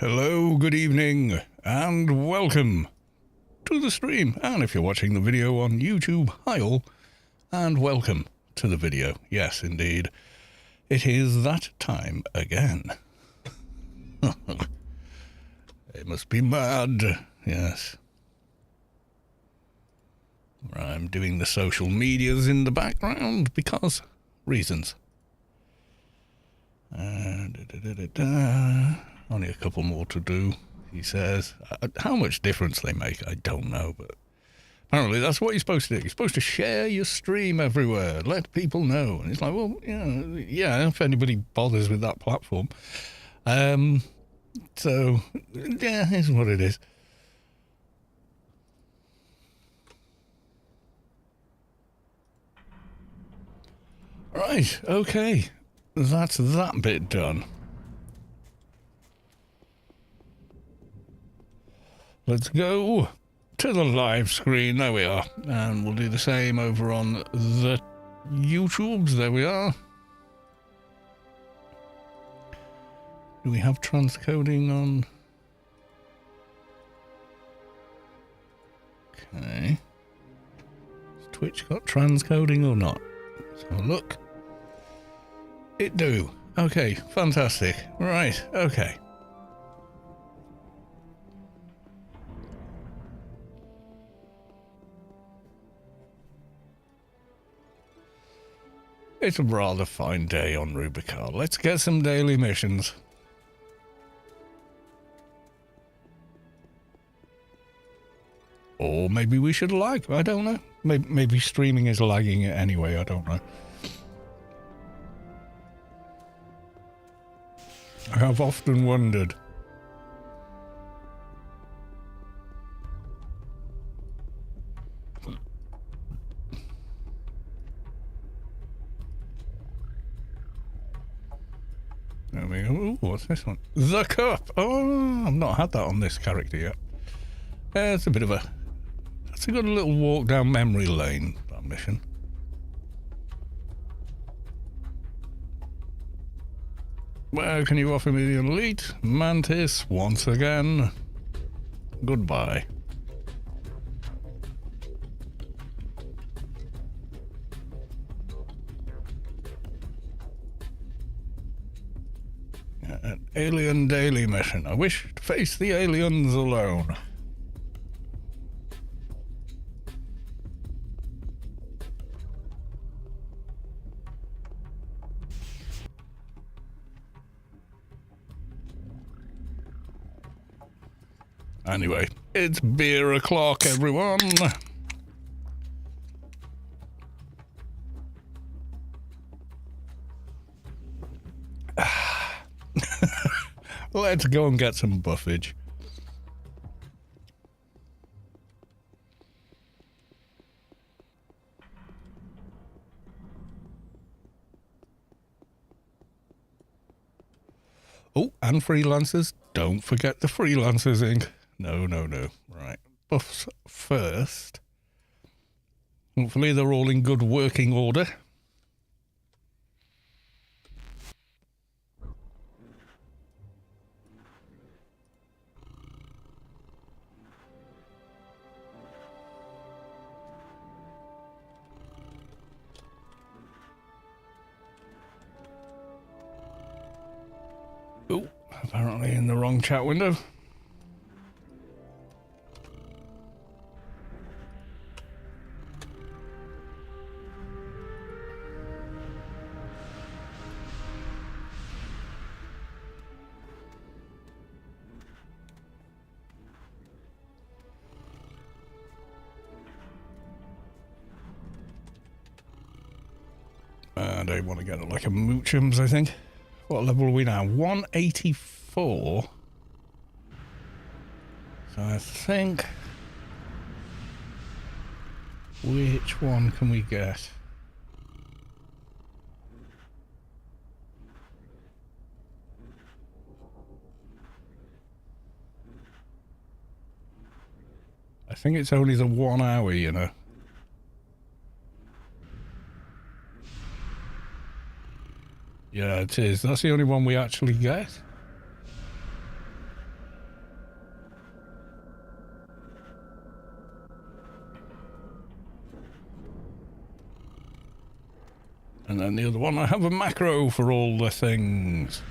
Hello, good evening, and welcome to the stream. And if you're watching the video on YouTube, hi all, and welcome to the video. Yes, indeed, it is that time again. It must be mad, yes. I'm doing the social medias in the background because reasons. Only a couple more to do, he says. How much difference they make, I don't know, but apparently that's what you're supposed to do. You're supposed to share your stream everywhere, let people know. And it's like, well, yeah, if anybody bothers with that platform. So, yeah, here's what it is. Right, okay. That's that bit done. Let's go to the live screen. There we are. And we'll do the same over on the YouTubes. There we are. Do we have transcoding on? Okay. Has Twitch got transcoding or not? Let's have a look. It do. Okay, fantastic. Right, okay. It's a rather fine day on Rubicon. Let's get some daily missions. Or maybe we should lag. I don't know. Maybe streaming is lagging it anyway. I don't know. I have often wondered. There we go. Ooh, what's this one? The Cup! Oh, I've not had that on this character yet. It's a bit of a... That's a good little walk down memory lane, that mission. Where can you offer me the elite? Mantis, once again. Goodbye. An alien daily mission. I wish to face the aliens alone. Anyway, it's beer o'clock, everyone. Let's go and get some buffage. Oh, and freelancers. Don't forget the freelancers ink. No. Right. Buffs first. Hopefully they're all in good working order. Oh, apparently in the wrong chat window. And I want to get it like a Moochums, I think. What level are we now? 184. So I think... Which one can we get? I think it's only the 1 hour, you know. Yeah, it is. That's the only one we actually get. And then the other one, I have a macro for all the things.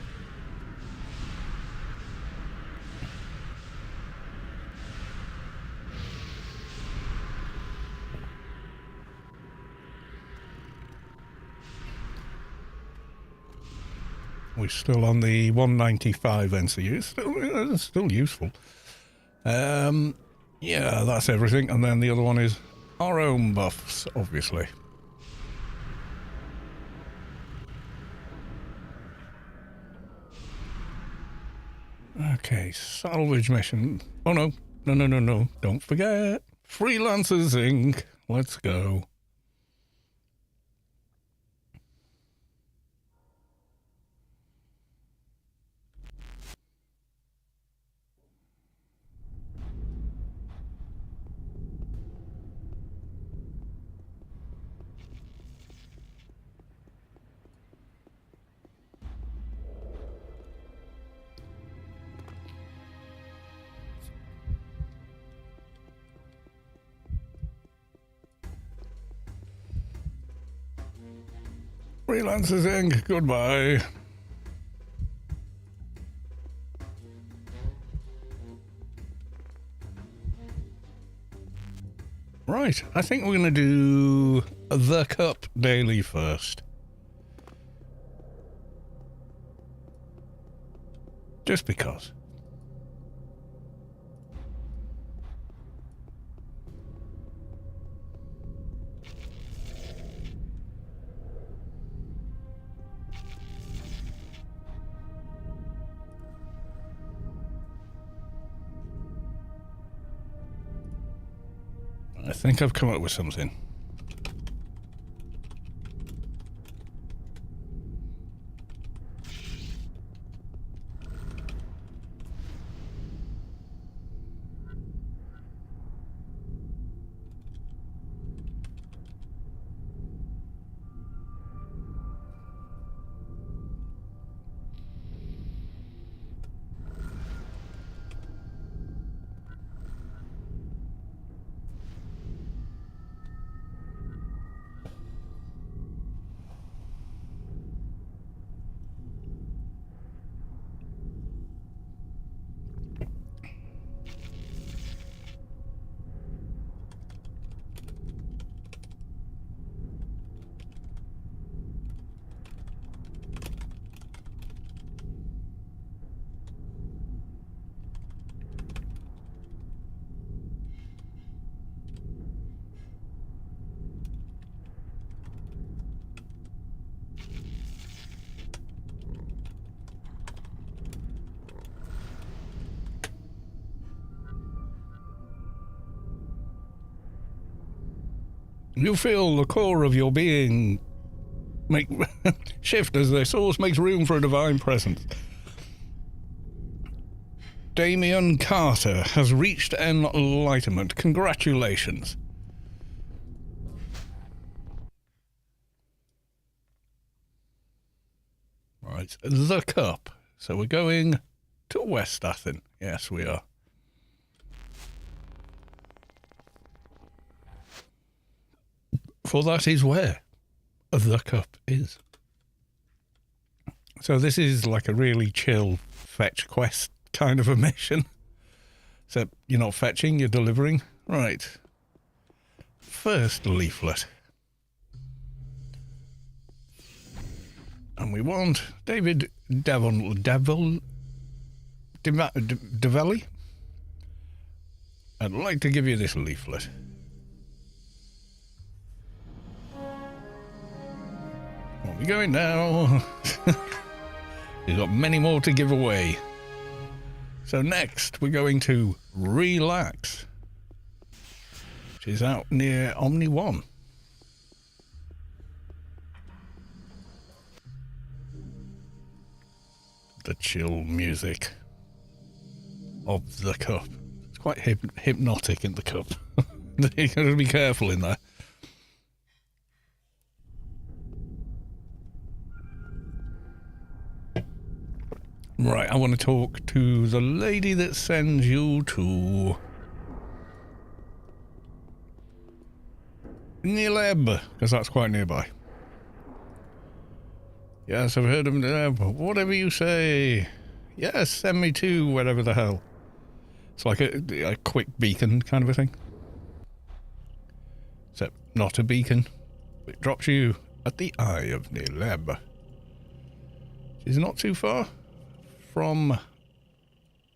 We're still on the 195 NCU, still useful. Yeah, that's everything. And then the other one is our own buffs, obviously. Okay, salvage mission. Oh no, no. Don't forget. Freelancers Inc. Let's go. Freelancers Inc. Goodbye. Right, I think we're going to do the Cup daily first. Just because. I think I've come up with something. You feel the core of your being make shift as the source makes room for a divine presence. Damien Carter has reached enlightenment. Congratulations. Right, the Cup. So we're going to West Athen. Yes, we are. For that is where the Cup is. So this is like a really chill fetch quest kind of a mission. Except you're not fetching, you're delivering. Right. First leaflet. And we want David Develli. I'd like to give you this leaflet. We're going now. We've got many more to give away. So next we're going to Relax, which is out near Omni 1. The chill music of the Cup. It's quite hypnotic in the Cup. You got to be careful in there. Right, I want to talk to the lady that sends you to Nileb, because that's quite nearby. Yes, I've heard him there. Whatever you say. Yes, send me to wherever the hell. It's like a quick beacon kind of a thing. Except not a beacon. It drops you at the eye of Nileb. Which is not too far from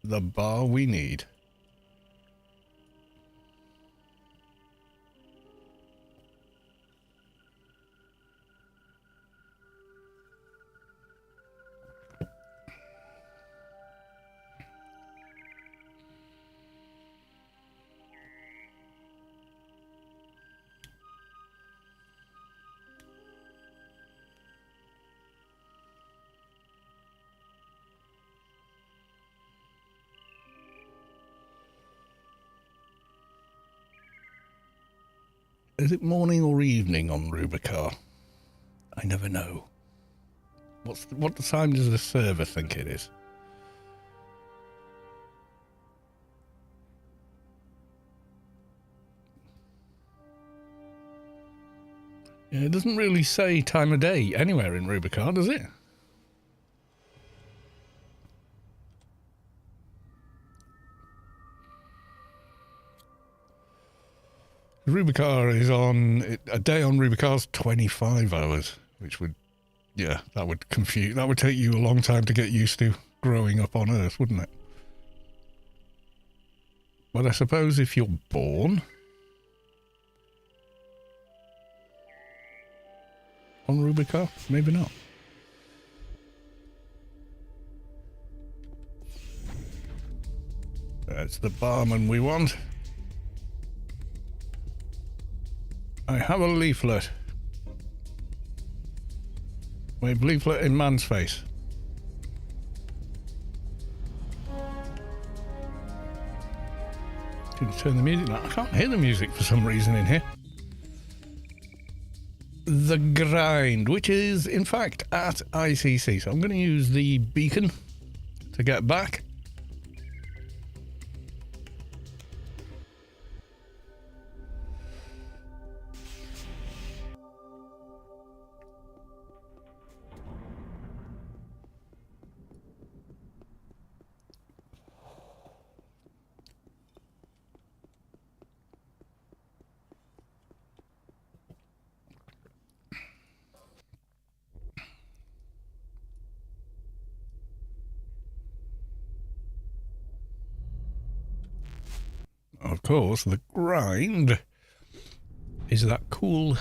the bar we need. Is it morning or evening on Rubicar? I never know. What time does the server think it is? Yeah, it doesn't really say time of day anywhere in Rubicar, does it? Rubicar is on... A day on Rubicar's 25 hours, which would... Yeah, that would confuse... That would take you a long time to get used to growing up on Earth, wouldn't it? But I suppose if you're born... on Rubicar, maybe not. That's the barman we want. I have a leaflet. Wave leaflet in man's face. Can you turn the music down? I can't hear the music for some reason in here. The grind, which is in fact at ICC. So I'm going to use the beacon to get back. Of course, the grind is that cool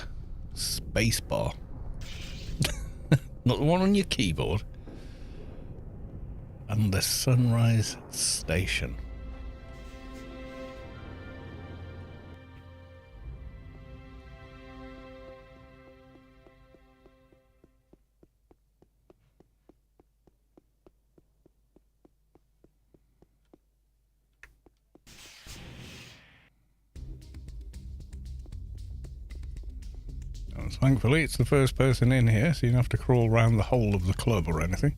space bar. Not the one on your keyboard. And the Sunrise Station. Thankfully, it's the first person in here, so you don't have to crawl around the whole of the club or anything.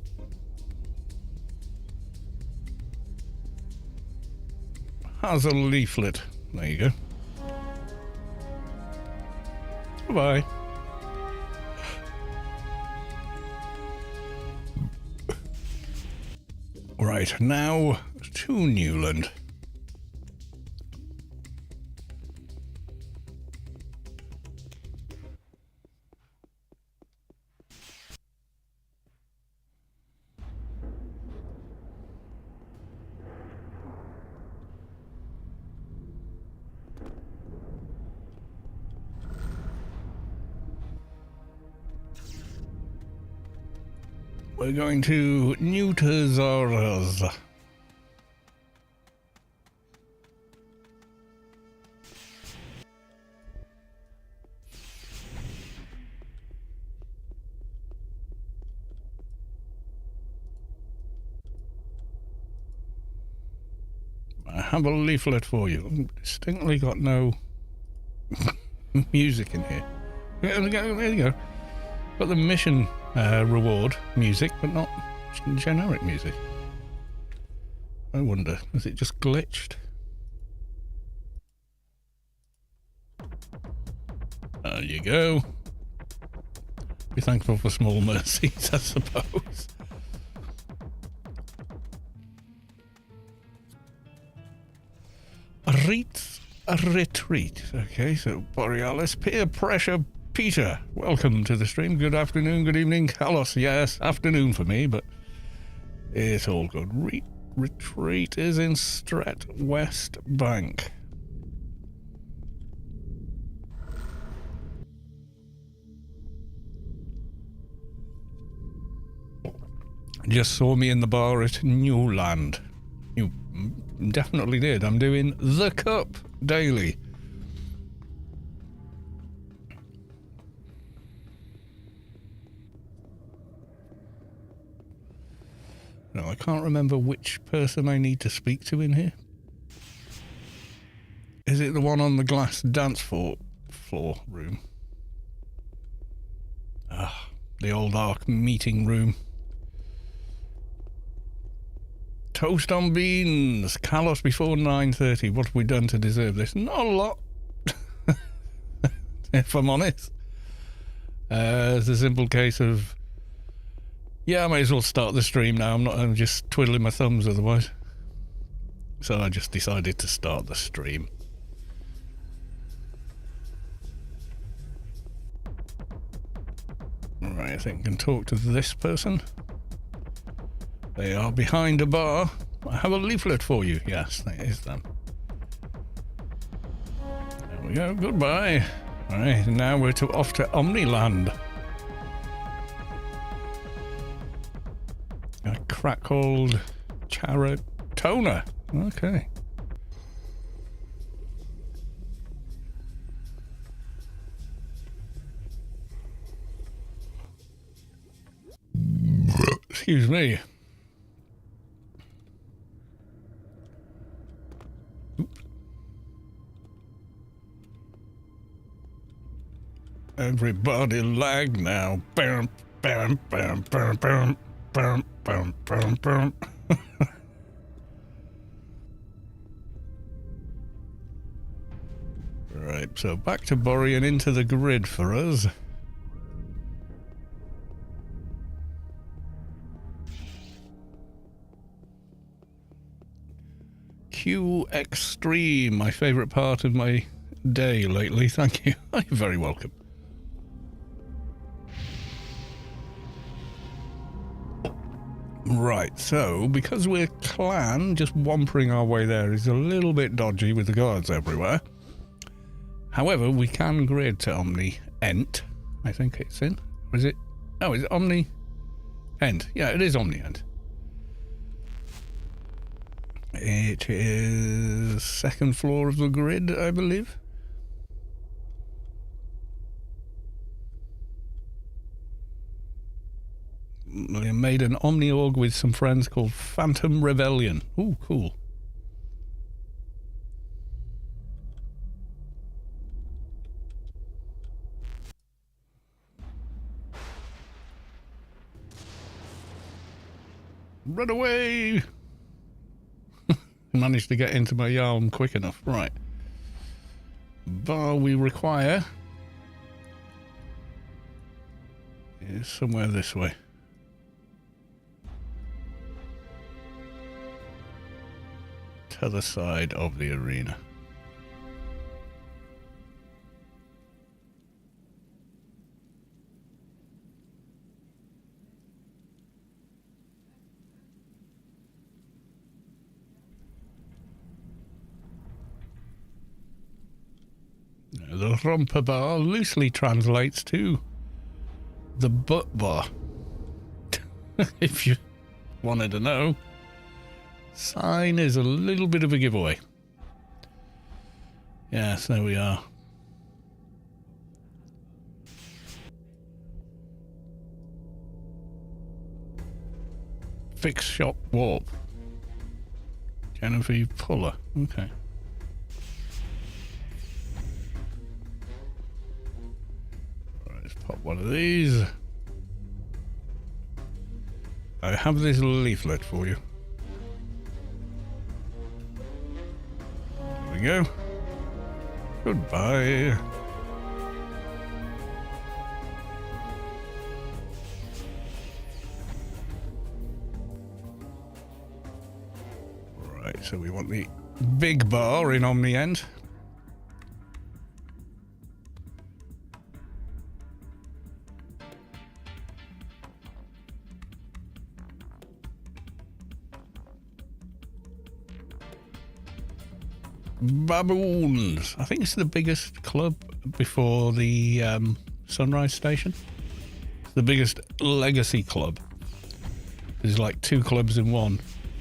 Has a leaflet. There you go. Bye-bye. Right, now to Newland. We're going to Newtazaras. I have a leaflet for you. I've distinctly got no music in here. There you go. Got the mission reward music, but not generic music. I wonder, has it just glitched? There you go. Be thankful for small mercies, I suppose. A retreat. Okay, so Borealis, peer pressure, Peter. Welcome to the stream. Good afternoon, good evening, Carlos. Yes, afternoon for me, but it's all good. Retreat is in Stret West Bank. Just saw me in the bar at Newland. You definitely did. I'm doing The Cup daily. No, I can't remember which person I need to speak to in here. Is it the one on the glass dance floor room? Ah, the old Ark meeting room. Toast on beans. Carlos before 9:30. What have we done to deserve this? Not a lot. If I'm honest. It's a simple case of, yeah, I may as well start the stream now. I'm just twiddling my thumbs otherwise. So I just decided to start the stream. Right, I think I can talk to this person. They are behind a bar. I have a leaflet for you. Yes, that is them. There we go. Goodbye. All right, now we're off to Omniland. A crackled Charatona. Okay. Excuse me. Everybody lag now. Bam, bam, bam, bam, bam, bam, bam, bam, bam. Right, so back to Bury and into the grid for us. Q Extreme, my favourite part of my day lately. Thank you. You're very welcome. Right, so because we're clan, just wampering our way there is a little bit dodgy with the guards everywhere. However, we can grid to Omni Ent. I think it's in. Or is it? Oh, is it Omni Ent? Yeah, it is Omni Ent. It is second floor of the grid, I believe. They made an Omni-Org with some friends called Phantom Rebellion. Ooh, cool. Run away! Managed to get into my yarn quick enough. Right. Bar we require is somewhere this way. Other side of the arena. The Romper Bar loosely translates to the butt bar. If you wanted to know. Sign is a little bit of a giveaway. Yes, there we are. Fix Shop Warp. Genevieve Puller. Okay. Right, let's pop one of these. I have this leaflet for you. There we go. Goodbye. Right, so we want the big bar in on the end. Baboons. I think it's the biggest club before the Sunrise Station. It's the biggest legacy club. There's like 2 clubs in one.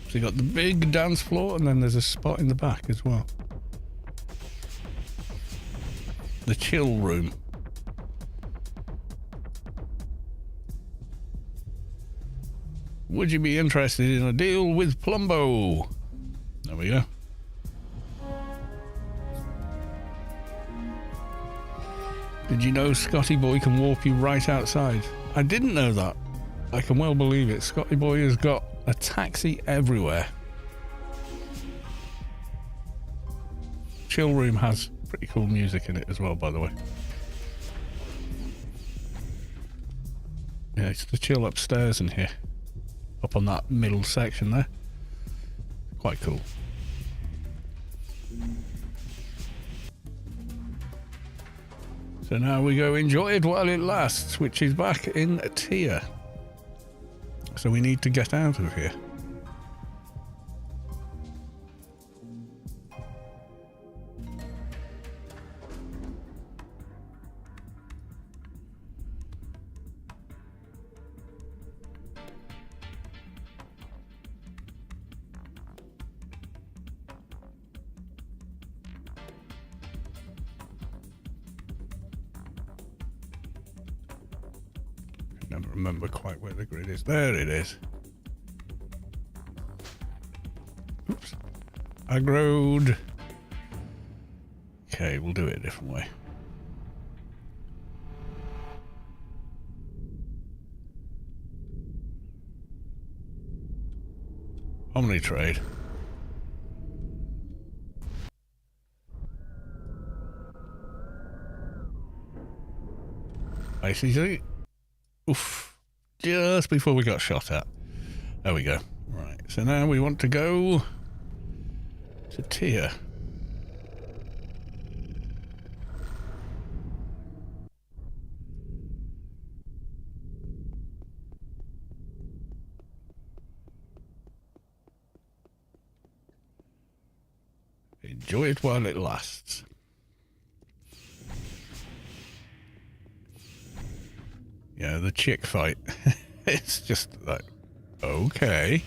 So you got the big dance floor and then there's a spot in the back as well. The chill room. Would you be interested in a deal with Plumbo? There we go. Did you know Scotty Boy can warp you right outside? I didn't know that. I can well believe it. Scotty Boy has got a taxi everywhere. Chill room has pretty cool music in it as well, by the way. Yeah, it's the chill upstairs in here. Up on that middle section there. Quite cool. So now we go enjoy it while it lasts, which is back in a tier. So we need to get out of here. Never remember quite where the grid is. There it is. Oops. Aggroed. Okay, we'll do it a different way. Omni trade. ICC. Oof. Just before we got shot at. There we go. Right. So now we want to go to tier. Enjoy it while it lasts. Yeah, the chick fight. It's just like, okay.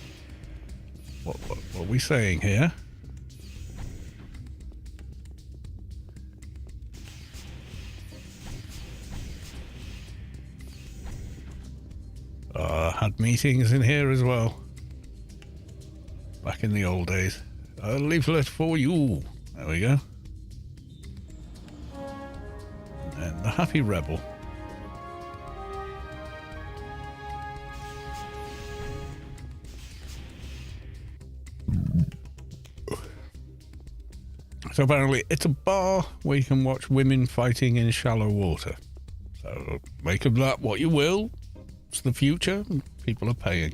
What are we saying here? Had meetings in here as well. Back in the old days. A leaflet for you. There we go. And the Happy Rebel. So apparently it's a bar where you can watch women fighting in shallow water. So make of that what you will. It's the future and people are paying.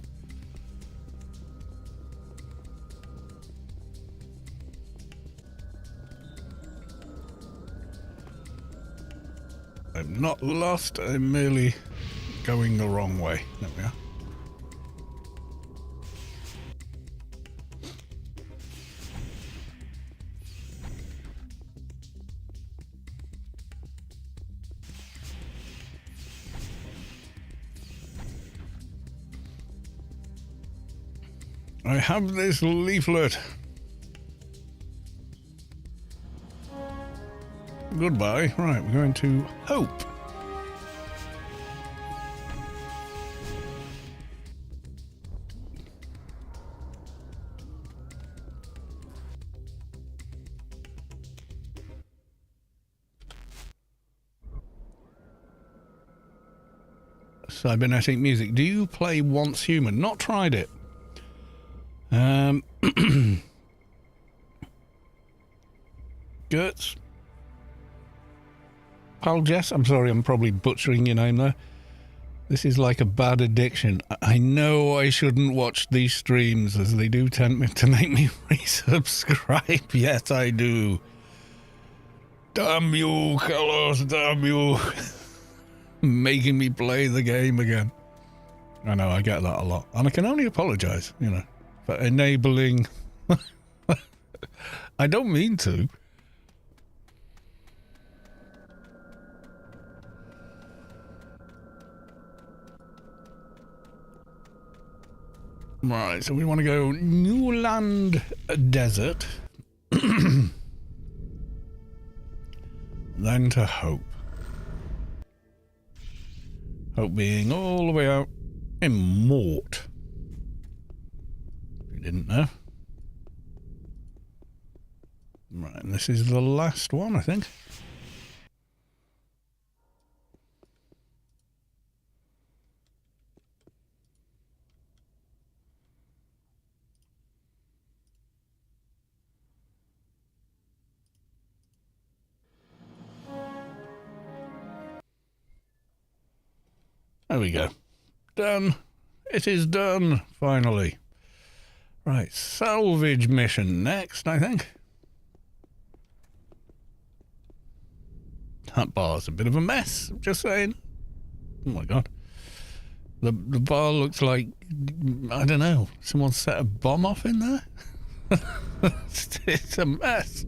I'm not lost, I'm merely going the wrong way. There we are. I have this leaflet. Goodbye. Right, we're going to Hope. Cybernetic music. Do you play Once Human? Not tried it. Gertz. Pal Jess, I'm sorry, I'm probably butchering your name there. This is like a bad addiction. I know I shouldn't watch these streams as they do tend to make me resubscribe. Yes, I do. Damn you, Carlos, damn you. Making me play the game again. I know, I get that a lot. And I can only apologise, you know, for enabling... I don't mean to. Right, so we want to go Newland Desert. Then to Hope. Hope being all the way out in Mort. If you didn't know. Right, and this is the last one, I think. There we go. Done. It is done, finally. Right, salvage mission next, I think. That bar's a bit of a mess, just saying. Oh my god. The bar looks like, I don't know, someone set a bomb off in there? It's a mess.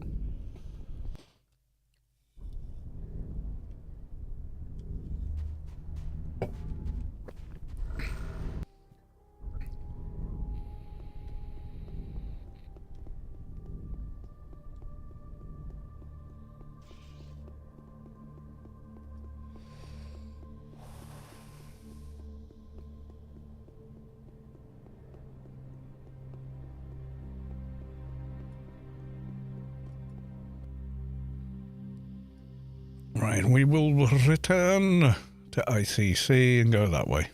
Right, we will return to ICC and go that way.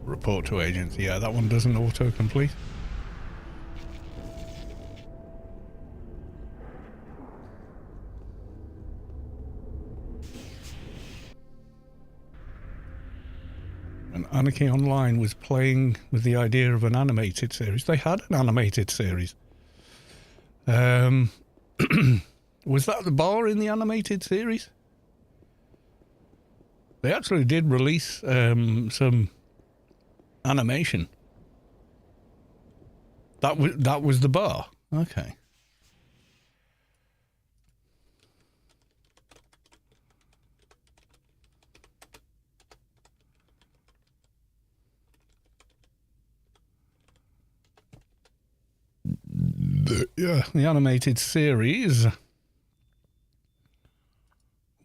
Report to agency. Yeah, that one doesn't auto-complete. And Anarchy Online was playing with the idea of an animated series. They had an animated series. Was that the bar in the animated series? They actually did release some animation. That was the bar. Okay. Yeah, the animated series. Oh,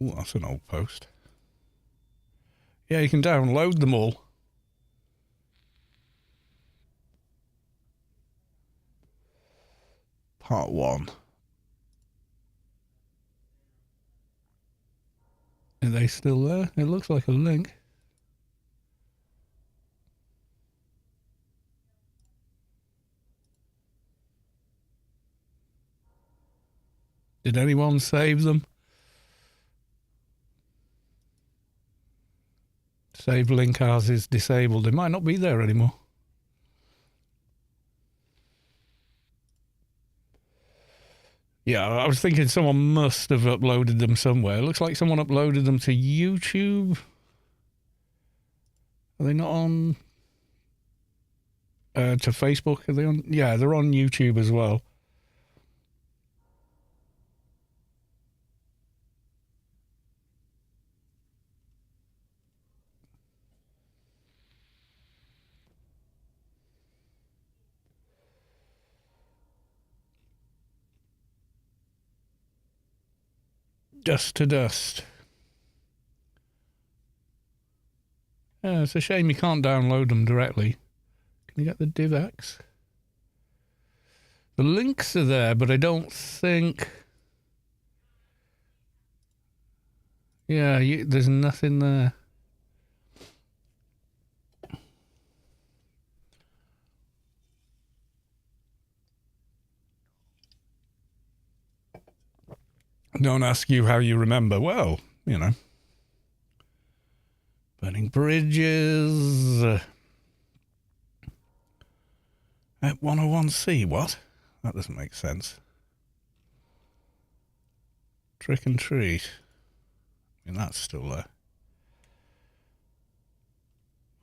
that's an old post. Yeah, you can download them all. Part 1. Are they still there? It looks like a link. Did anyone save them? Save link as is disabled. It might not be there anymore. Yeah, I was thinking someone must have uploaded them somewhere. It looks like someone uploaded them to YouTube. Are they not on... to Facebook? Are they on... Yeah, they're on YouTube as well. Dust to dust. Yeah, it's a shame you can't download them directly. Can you get the DivX? The links are there, but I don't think... Yeah, there's nothing there. Don't ask you how you remember. Well, you know. Burning bridges. At 101C, what? That doesn't make sense. Trick and treat. I mean, that's still there.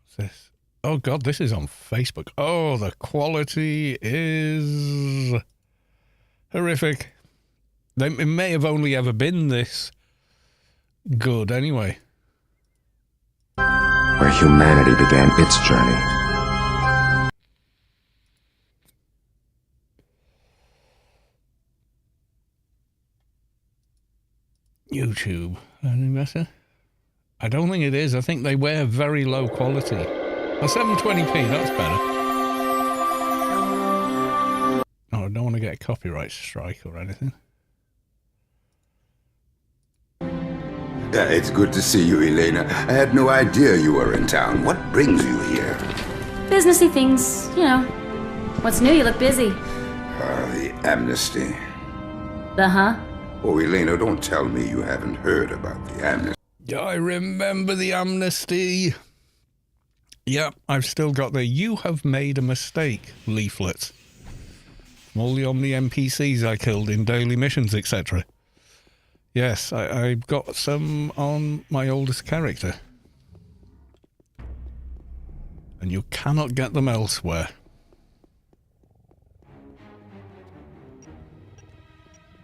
What's this? Oh, God, this is on Facebook. Oh, the quality is horrific. It may have only ever been this good anyway. Where humanity began its journey. YouTube. Anything better? I don't think it is. I think they wear very low quality. A 720p, that's better. Oh, I don't want to get a copyright strike or anything. It's good to see you, Elena. I had no idea you were in town. What brings you here? Businessy things, you know. What's new? You look busy. The amnesty. The-huh? Oh, Elena, don't tell me you haven't heard about the amnesty. I remember the amnesty. Yep, I've still got the "You have made a mistake" leaflets. From all the Omni NPCs I killed in daily missions, etc. Yes, I've got some on my oldest character. And you cannot get them elsewhere.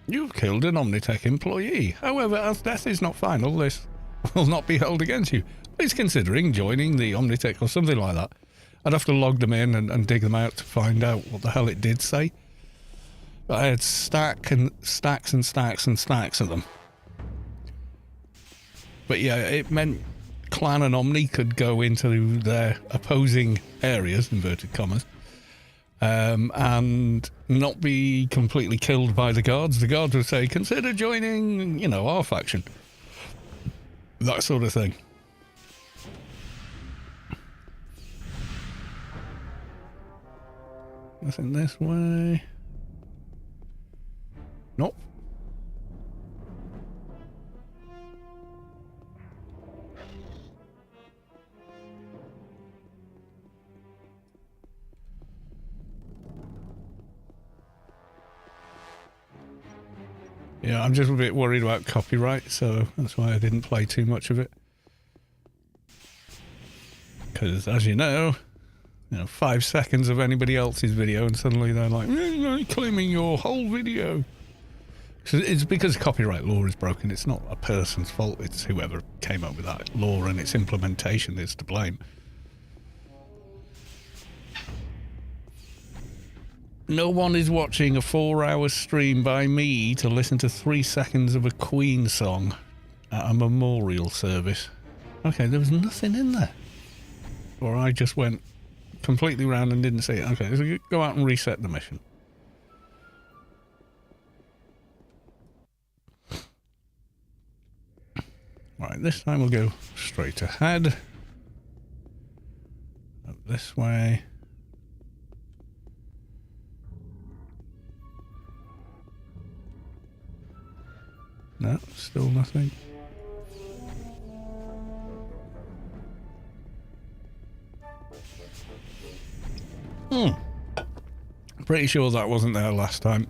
You've killed an Omnitech employee. However, as death is not final, this will not be held against you. Please considering joining the Omnitech or something like that. I'd have to log them in and dig them out to find out what the hell it did say. But I had stacks and stacks of them. But yeah, it meant Clan and Omni could go into their opposing areas, inverted commas, and not be completely killed by the guards. The guards would say, consider joining, you know, our faction. That sort of thing. Nothing this way. Nope. Yeah, I'm just a bit worried about copyright, so that's why I didn't play too much of it. Because, as you know, 5 seconds of anybody else's video and suddenly they're like, I'm claiming your whole video. So it's because copyright law is broken. It's not a person's fault. It's whoever came up with that law and its implementation is to blame. No one is watching a 4-hour stream by me to listen to 3 seconds of a Queen song at a memorial service. Okay, there was nothing in there. Or I just went completely round and didn't see it. Okay, so go out and reset the mission. Right, this time we'll go straight ahead. Up this way. No, still nothing. Pretty sure that wasn't there last time.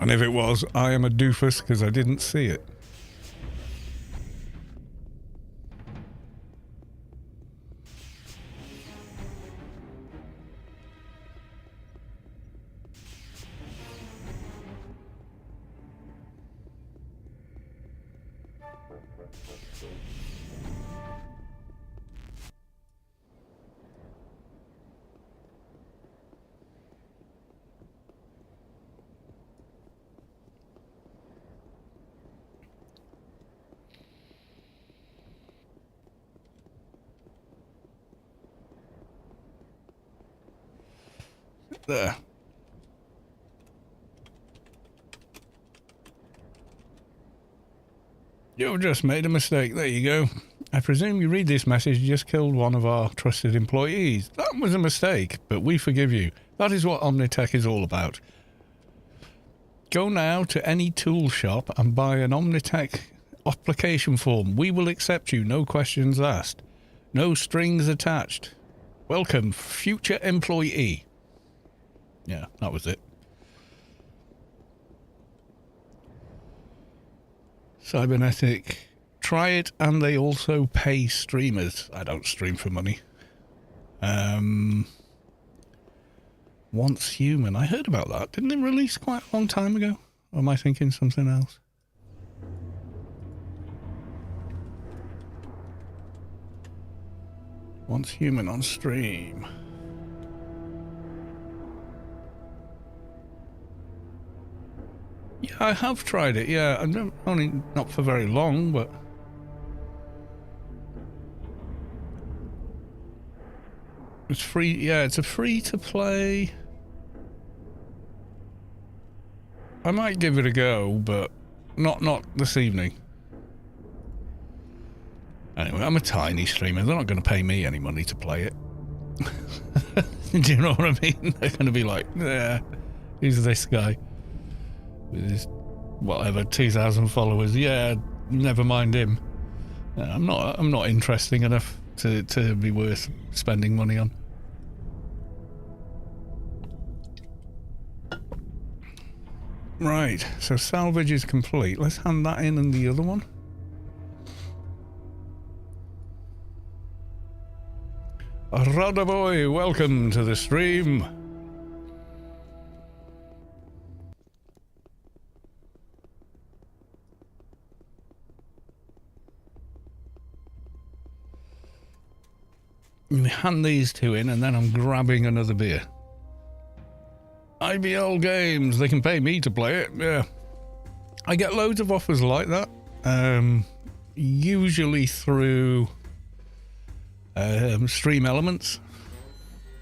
And if it was, I am a doofus because I didn't see it. There. You've just made a mistake. There you go. I presume you read this message. You just killed one of our trusted employees. That was a mistake, but we forgive you. That is what Omnitech is all about. Go now to any tool shop and buy an Omnitech application form. We will accept you, no questions asked. No strings attached. Welcome, future employee. Yeah, that was it. Cybernetic. Try it, and they also pay streamers. I don't stream for money. Once Human. I heard about that. Didn't it release quite a long time ago? Or am I thinking something else? Once Human on stream. Yeah, I have tried it. Yeah, only not for very long, but it's free. Yeah, it's a free to play. I might give it a go, but not this evening. Anyway, I'm a tiny streamer. They're not going to pay me any money to play it. Do you know what I mean? They're going to be like, yeah, who's this guy with his whatever 2,000 followers? Yeah, never mind him. I'm not interesting enough to be worth spending money on. Right, so salvage is complete. Let's hand that in and the other one. Radaboy, welcome to the stream. Hand these two in and then I'm grabbing another beer. IBL Games, they can pay me to play it, yeah. I get loads of offers like that, usually through Stream Elements,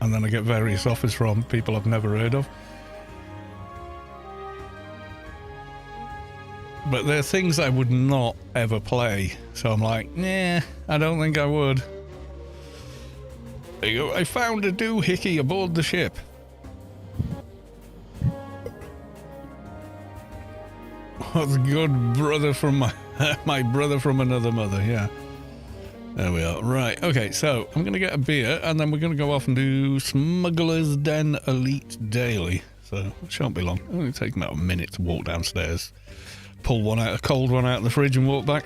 and then I get various offers from people I've never heard of. But they're things I would not ever play, so I'm like, nah, I don't think I would. There you go, I found a doohickey aboard the ship. What's good, brother from my brother from another mother, yeah. There we are. Right, okay, so I'm going to get a beer, and then we're going to go off and do Smuggler's Den Elite Daily. So it shan't be long. It'll only take about a minute to walk downstairs, pull one out, a cold one out of the fridge and walk back.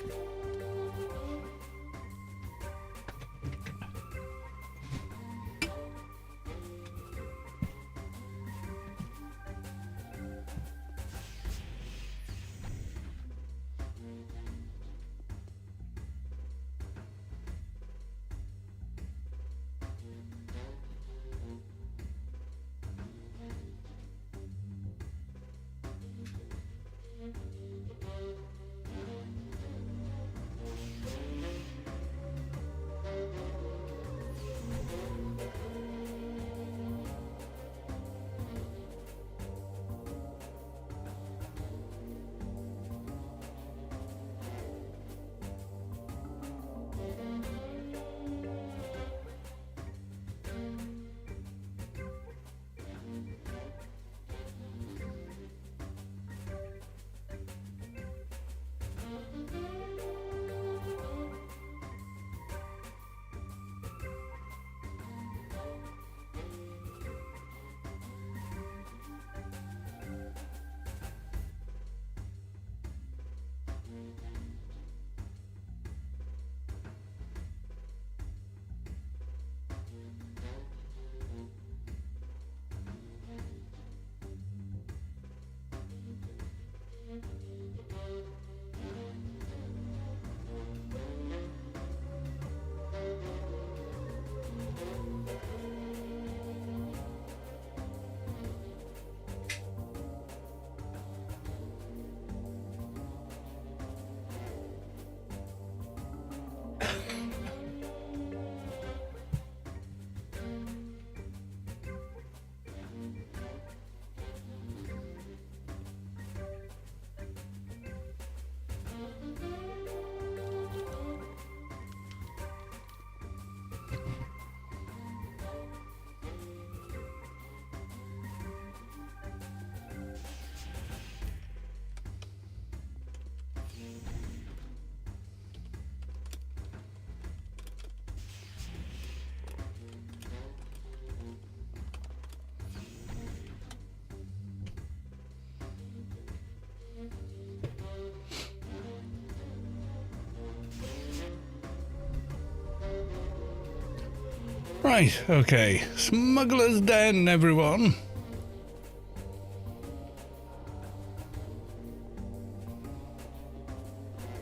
Right, okay. Smuggler's Den, everyone.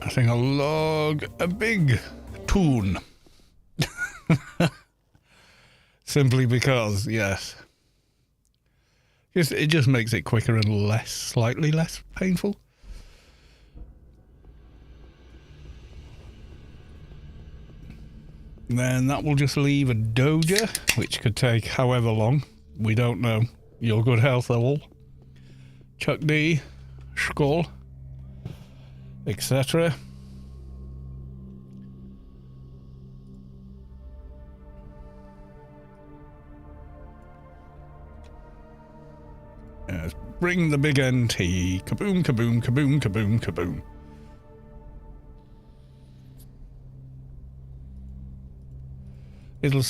I think I'll log a big toon. Simply because, yes. It just makes it quicker and slightly less painful. Then that will just leave a doja, which could take however long. We don't know. Your good health all. Chuck D, Skull, etc. Yes, bring the big NT. Kaboom, kaboom, kaboom, kaboom, kaboom. It'll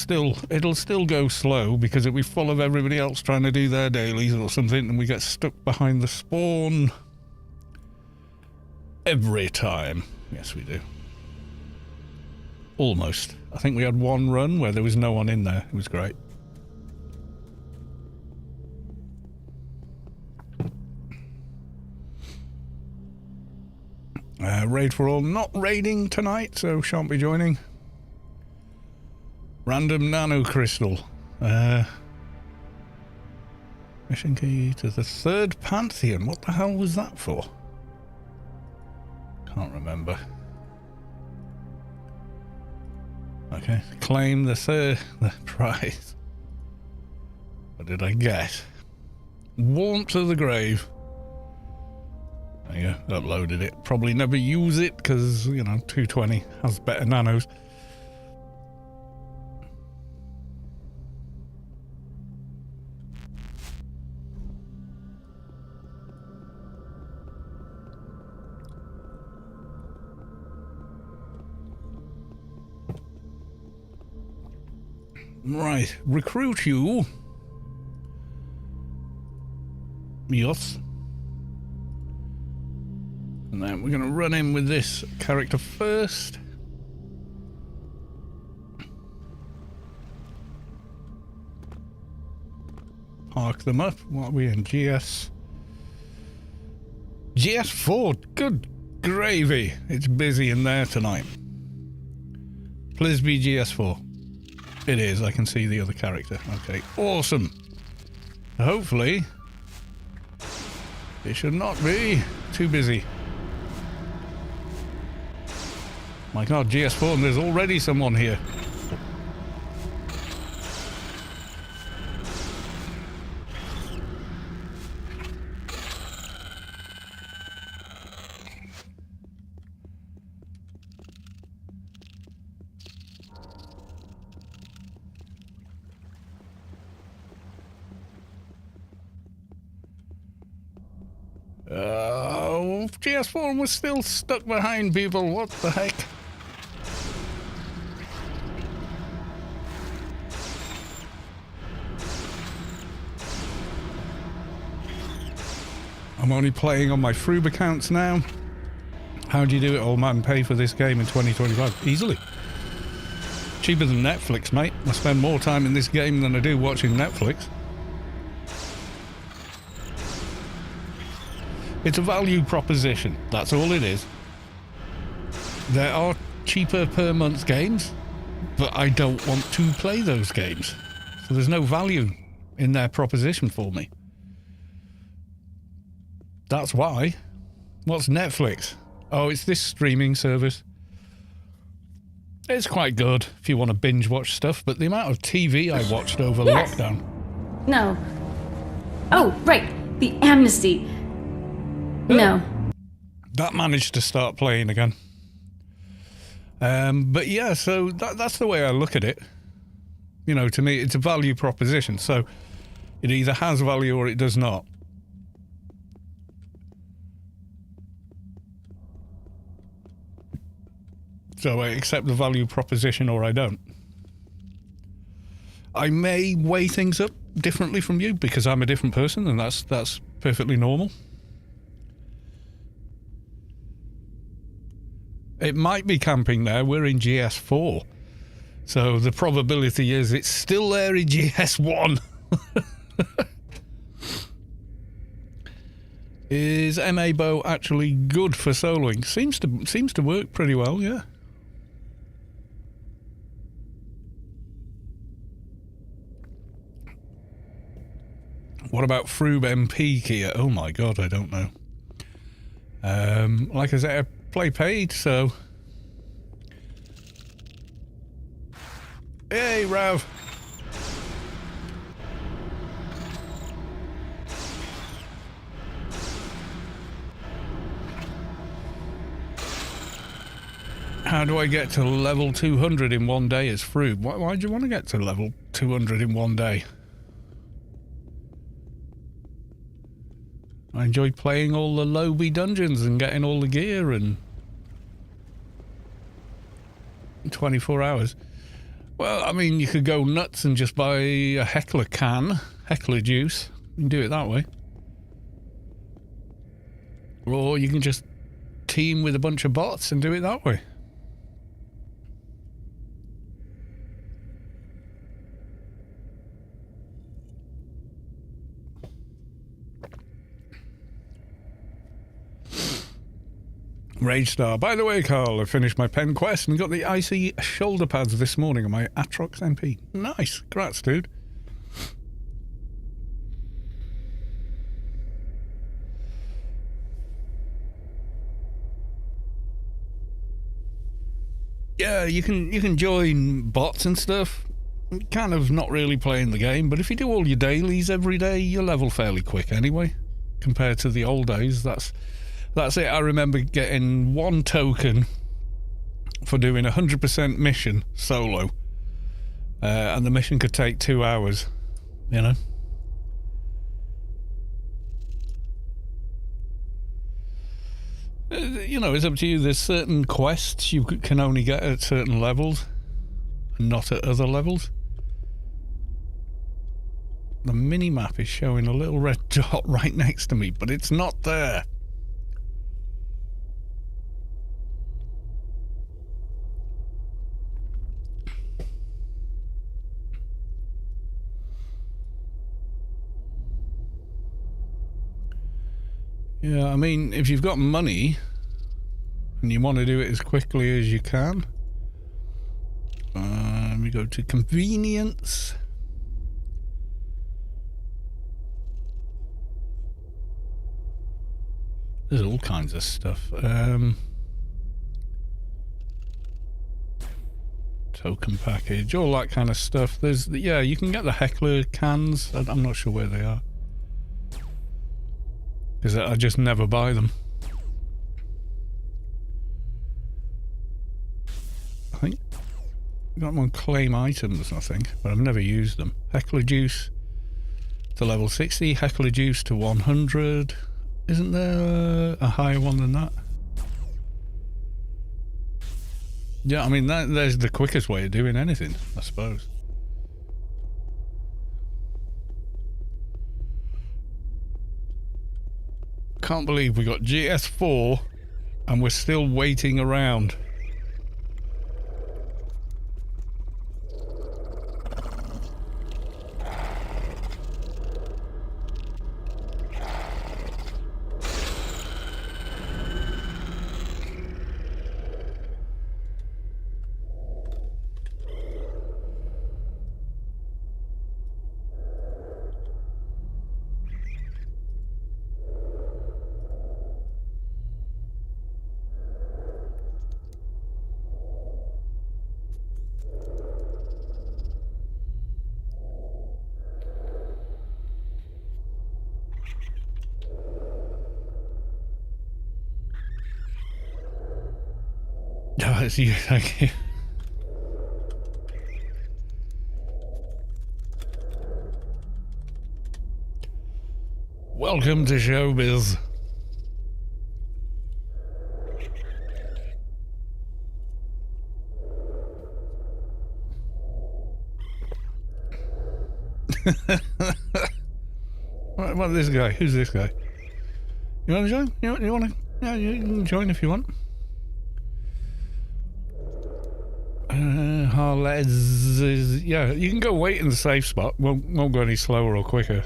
still go slow because it'll be full of everybody else trying to do their dailies or something, and we get stuck behind the spawn every time. Yes, we do. Almost. I think we had one run where there was no one in there. It was great. Raid for all not raiding tonight, so shan't be joining. Random nano crystal. Mission key to the third Pantheon. What the hell was that for? Can't remember. Okay, claim the prize. What did I get? Warmth of the grave. There you go, uploaded it. Probably never use it because, you know, 220 has better nanos. Right, recruit you. Yes. And then we're going to run in with this character first. Park them up. What are we in? GS4. Good gravy. It's busy in there tonight. Please be GS4. It is. I can see the other character. Okay. Awesome. Hopefully, it should not be too busy. My God, GS4, and there's already someone here. GS4 was still stuck behind people. What the heck? I'm only playing on my Froob accounts now. How do you do it, old man? Pay for this game in 2025? Easily. Cheaper than Netflix, mate. I spend more time in this game than I do watching Netflix. It's a value proposition. That's all it is. There are cheaper per month games, but I don't want to play those games. So there's no value in their proposition for me. That's why. What's Netflix? Oh, it's this streaming service. It's quite good if you want to binge watch stuff, but the amount of TV I watched over lockdown. No. Oh, right. The Amnesty. No. That managed to start playing again. But yeah, so that's the way I look at it. You know, to me, it's a value proposition. So it either has value or it does not. So I accept the value proposition or I don't. I may weigh things up differently from you because I'm a different person, and that's perfectly normal. It might be camping there. We're in GS4. So the probability is it's still there in GS1. Is MA bow actually good for soloing? Seems to work pretty well, yeah. What about Froob MP, Kia? Oh my god, I don't know. Like I said, I play paid, so... Hey, Rav! How do I get to level 200 in one day as Froob? Why do you want to get to level 200 in one day? I enjoy playing all the lobby dungeons and getting all the gear and 24 hours. Well, I mean, you could go nuts and just buy a Heckler can, Heckler juice, and do it that way. Or you can just team with a bunch of bots and do it that way. Rage Star. By the way, Carl, I finished my pen quest and got the icy shoulder pads this morning on my Atrox MP. Nice. Congrats, dude. Yeah, you can join bots and stuff. Kind of not really playing the game, but if you do all your dailies every day, you level fairly quick anyway. Compared to the old days, that's it. I remember getting 1 token for doing 100% mission solo. And the mission could take 2 hours, you know. You know, it's up to you. There's certain quests you can only get at certain levels and not at other levels. The mini-map is showing a little red dot right next to me, but it's not there. Yeah, I mean, if you've got money and you want to do it as quickly as you can, we go to convenience. There's all kinds of stuff. Token package, all that kind of stuff. There's, yeah, you can get the Heckler cans. I'm not sure where they are, because I just never buy them. I think I got them on claim items, I think, but I've never used them. Heckler juice to level 60, Heckler juice to 100. Isn't there a higher one than that? Yeah, I mean, there's the quickest way of doing anything, I suppose. Can't believe we got GS4 and we're still waiting around. Oh, it's you, thank you. Welcome to showbiz. What about this guy? Who's this guy? You want to join? You want to? Yeah, you can join if you want. Harlez is, yeah, you can go wait in the safe spot. Won't go any slower or quicker.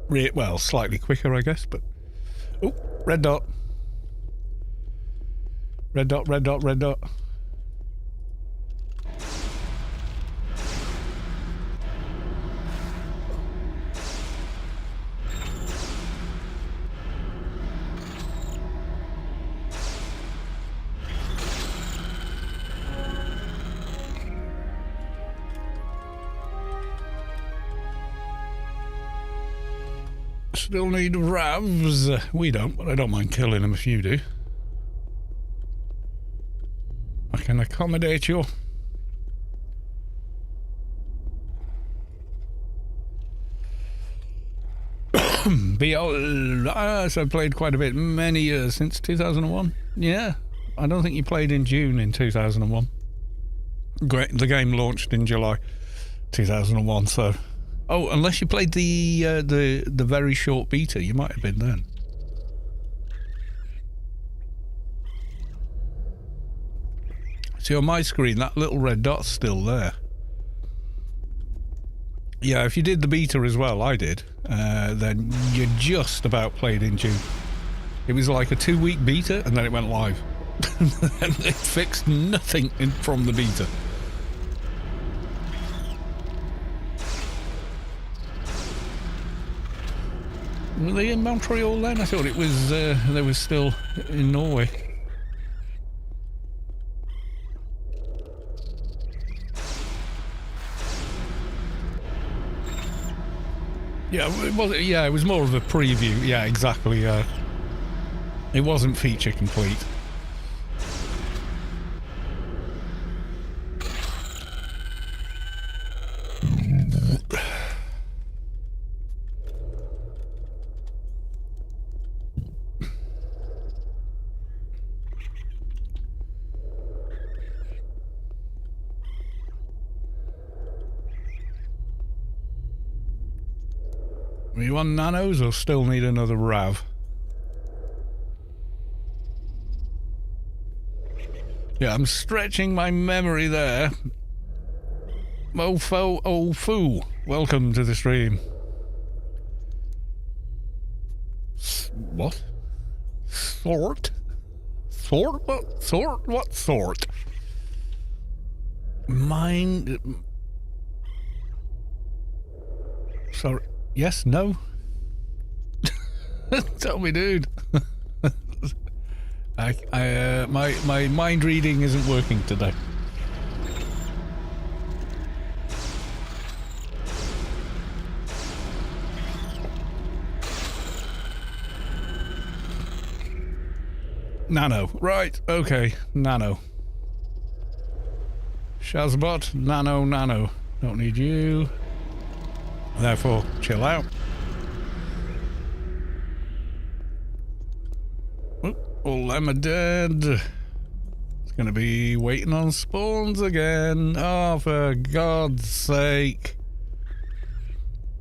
Well, slightly quicker, I guess, but... Oh, red dot. Red dot, red dot, red dot. Still need ravs. We don't, but I don't mind killing them if you do. I can accommodate you. Yes, I played quite a bit, many years, since 2001. Yeah, I don't think you played in June in 2001. Great, the game launched in July 2001, so... Oh, unless you played the very short beta, you might have been then. See, on my screen, that little red dot's still there. Yeah, if you did the beta as well, I did, then you just about played in June. It was like a 2-week beta, and then it went live. And they fixed nothing from the beta. Were they in Montreal then? I thought it was, they were still in Norway. Yeah, it was more of a preview. Yeah, exactly. It wasn't feature complete. You want nanos or still need another rav? Yeah, I'm stretching my memory there. Mofo Ofu, welcome to the stream. What? Sort? Sort? What sort? What sort? Mind... Sorry. Yes, no? Tell me, dude. My mind reading isn't working today. Nano. Right, okay. Nano. Shazbot, nano. Don't need you. Therefore, chill out. All them are dead. It's gonna be waiting on spawns again. Oh, for God's sake.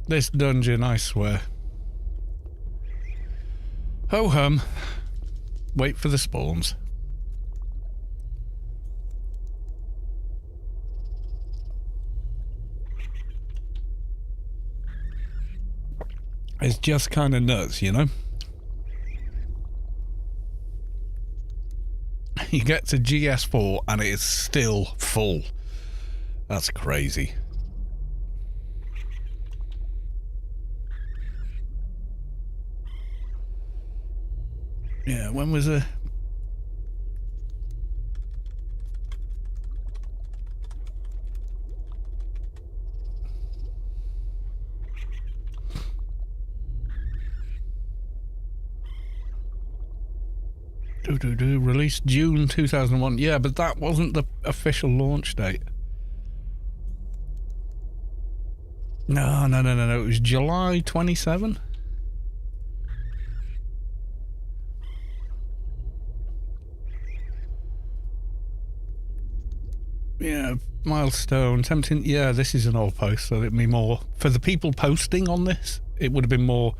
This dungeon, I swear. Ho hum. Wait for the spawns. It's just kind of nuts, you know? You get to GS4 and it is still full. That's crazy. Yeah, when was it? Released June 2001. Yeah, but that wasn't the official launch date. No. It was July 27. Yeah, milestone. Tempting. Yeah, this is an old post, so it'd be more for the people posting on this. It would have been more.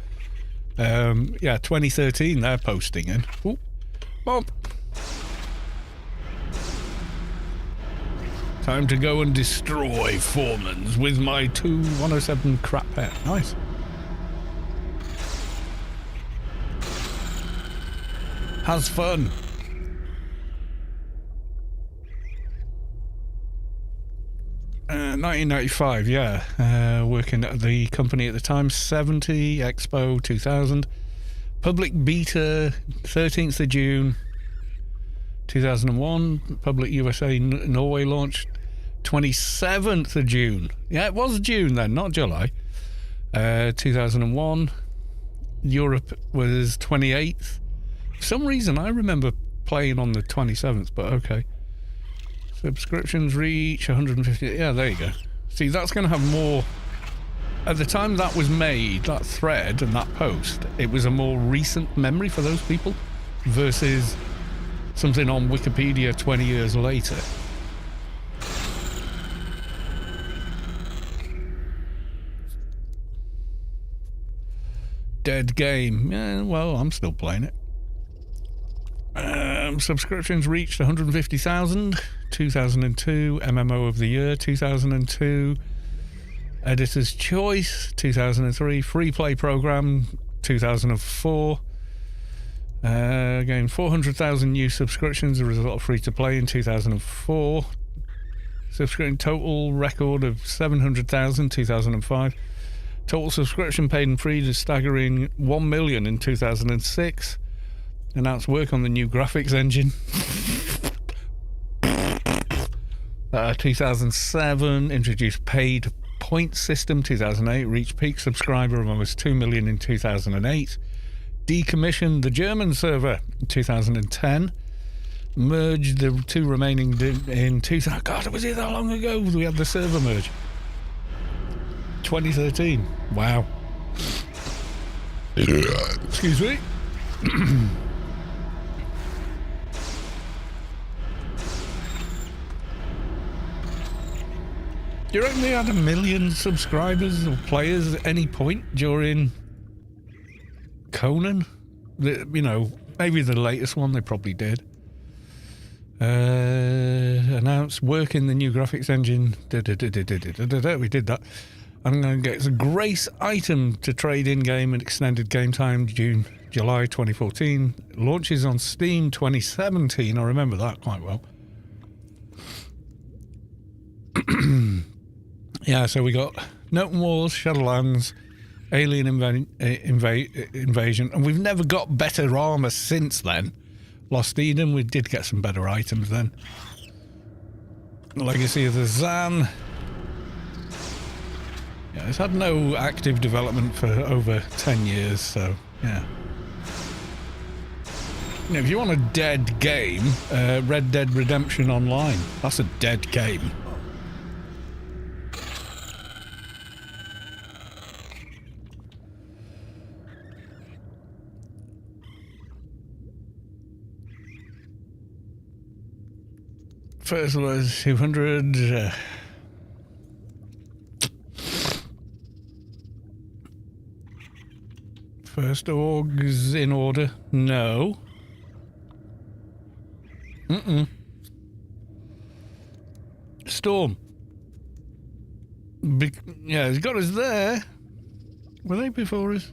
Yeah, 2013. They're posting in. Ooh. Bob. Time to go and destroy Foremans with my 2-107 crap pet. Nice. Has fun. Uh, 1995, yeah. Working at the company at the time. 70, Expo 2000. Public beta, 13th of June 2001. Public USA Norway launch, 27th of June. Yeah, it was June then, not July. 2001. Europe was 28th. For some reason, I remember playing on the 27th, but okay. Subscriptions reach 150. Yeah, there you go. See, that's going to have more. At the time that was made, that thread and that post, it was a more recent memory for those people versus something on Wikipedia 20 years later. Dead game. Yeah, well, I'm still playing it. Subscriptions reached 150,000. 2002. MMO of the year, 2002. Editor's Choice, 2003. Free play program, 2004. Again, 400,000 new subscriptions, a result of free to play in 2004. Subscription total record of 700,000, 2005. Total subscription paid and free to staggering 1 million in 2006. Announced work on the new graphics engine. 2007, introduced paid point system. 2008, reached peak subscriber of almost 2 million in 2008. Decommissioned the German server in 2010. Merged the two remaining in 2000. God, was it that long ago we had the server merge? 2013. Wow. Excuse me. Do you reckon they had 1 million subscribers or players at any point during Conan? Maybe the latest one they probably did. Announced work in the new graphics engine. We did that. I'm going to get a grace item to trade in-game and extended game time July 2014. Launches on Steam 2017. I remember that quite well. Yeah, so we got Noten Wars, Shadowlands, Alien Invasion, and we've never got better armour since then. Lost Eden, we did get some better items then. Legacy of the Zan. Yeah, it's had no active development for over 10 years, so yeah. If you want a dead game, Red Dead Redemption Online, that's a dead game. First was 200. First orgs in order. No. Storm. Yeah, he's got us there. Were they before us?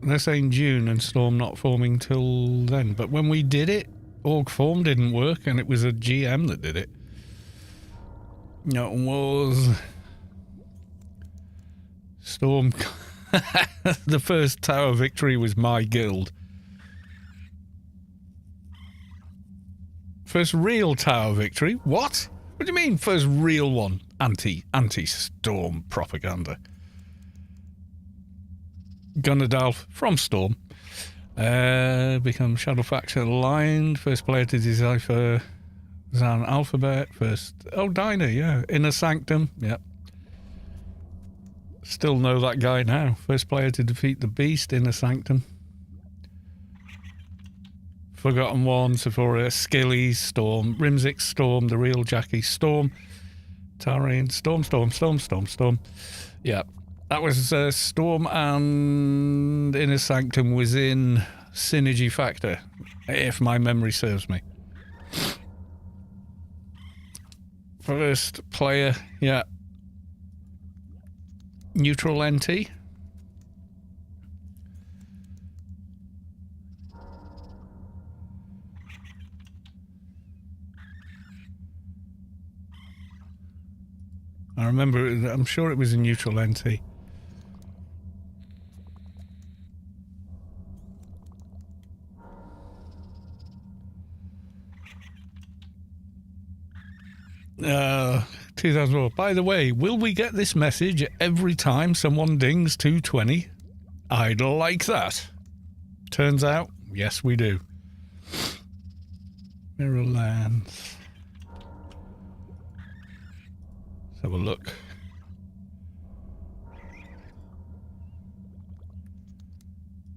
They're saying June and Storm not forming till then. But when we did it, org form didn't work and it was a GM that did it. No, it was Storm. The first tower victory was my guild. First real tower victory? What? What do you mean first real one? Anti-Storm propaganda. Gunnerdalf from Storm. Become Shadow Faction aligned. First player to decipher Zan alphabet. First... Oh, Dinah, yeah. Inner Sanctum, yep. Still know that guy now. First player to defeat the Beast, Inner Sanctum. Forgotten One, Sephora, Skillies, Storm, Rimzik, Storm, the real Jackie, Storm, Tarian, Storm. Yeah, that was Storm, and Inner Sanctum was in Synergy Factor, if my memory serves me. First player, yeah. Neutral NT. I remember, I'm sure it was a neutral NT. Uh, 2004. By the way, will we get this message every time someone dings 220? I'd like that. Turns out, yes, we do. Mirrorlands. Let's have a look.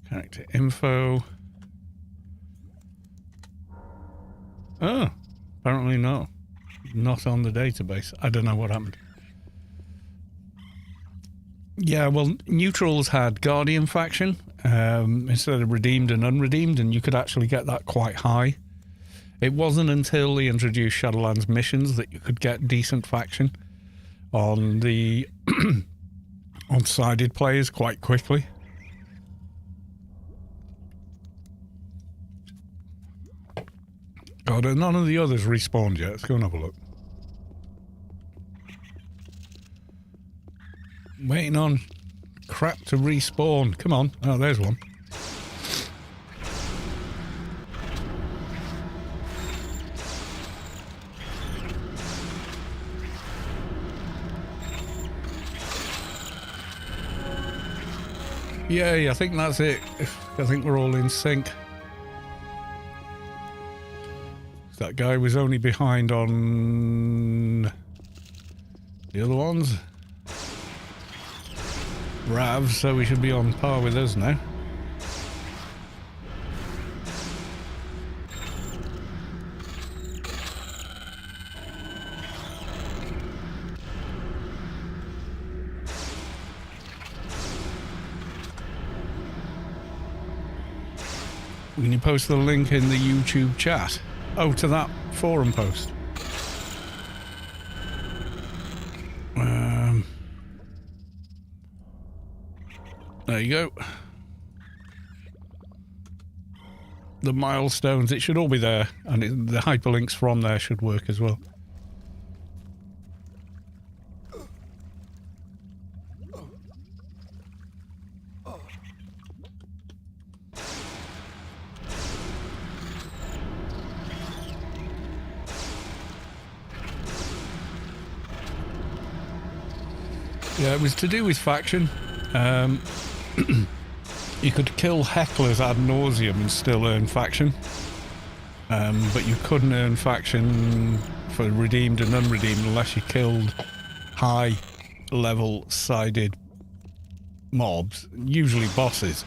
Character info. Oh, apparently not. Not on the database. I don't know what happened. Yeah, well, Neutrals had Guardian faction instead of redeemed and unredeemed, and you could actually get that quite high. It wasn't until they introduced Shadowlands missions that you could get decent faction on the on sided players quite quickly. God, none of the others respawned yet. Let's go and have a look. Waiting on crap to respawn. Come on. Oh, there's one. Yay, I think that's it. I think we're all in sync. That guy was only behind on the other ones. Rav, so we should be on par with us now. Can you post the link in the YouTube chat? Oh, to that forum post. There you go. The milestones, it should all be there, and the hyperlinks from there should work as well. Yeah, it was to do with faction. You could kill hecklers ad nauseum and still earn faction. But you couldn't earn faction for redeemed and unredeemed unless you killed high level sided mobs, usually bosses.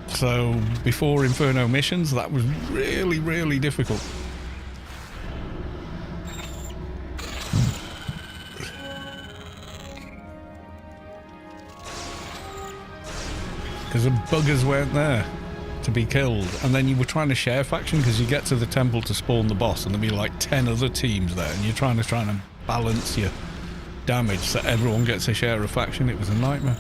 So before Inferno missions, that was really, really difficult. Because the buggers weren't there to be killed, and then you were trying to share faction because you get to the temple to spawn the boss and there'll be like 10 other teams there, and you're trying to balance your damage so everyone gets a share of faction. It was a nightmare.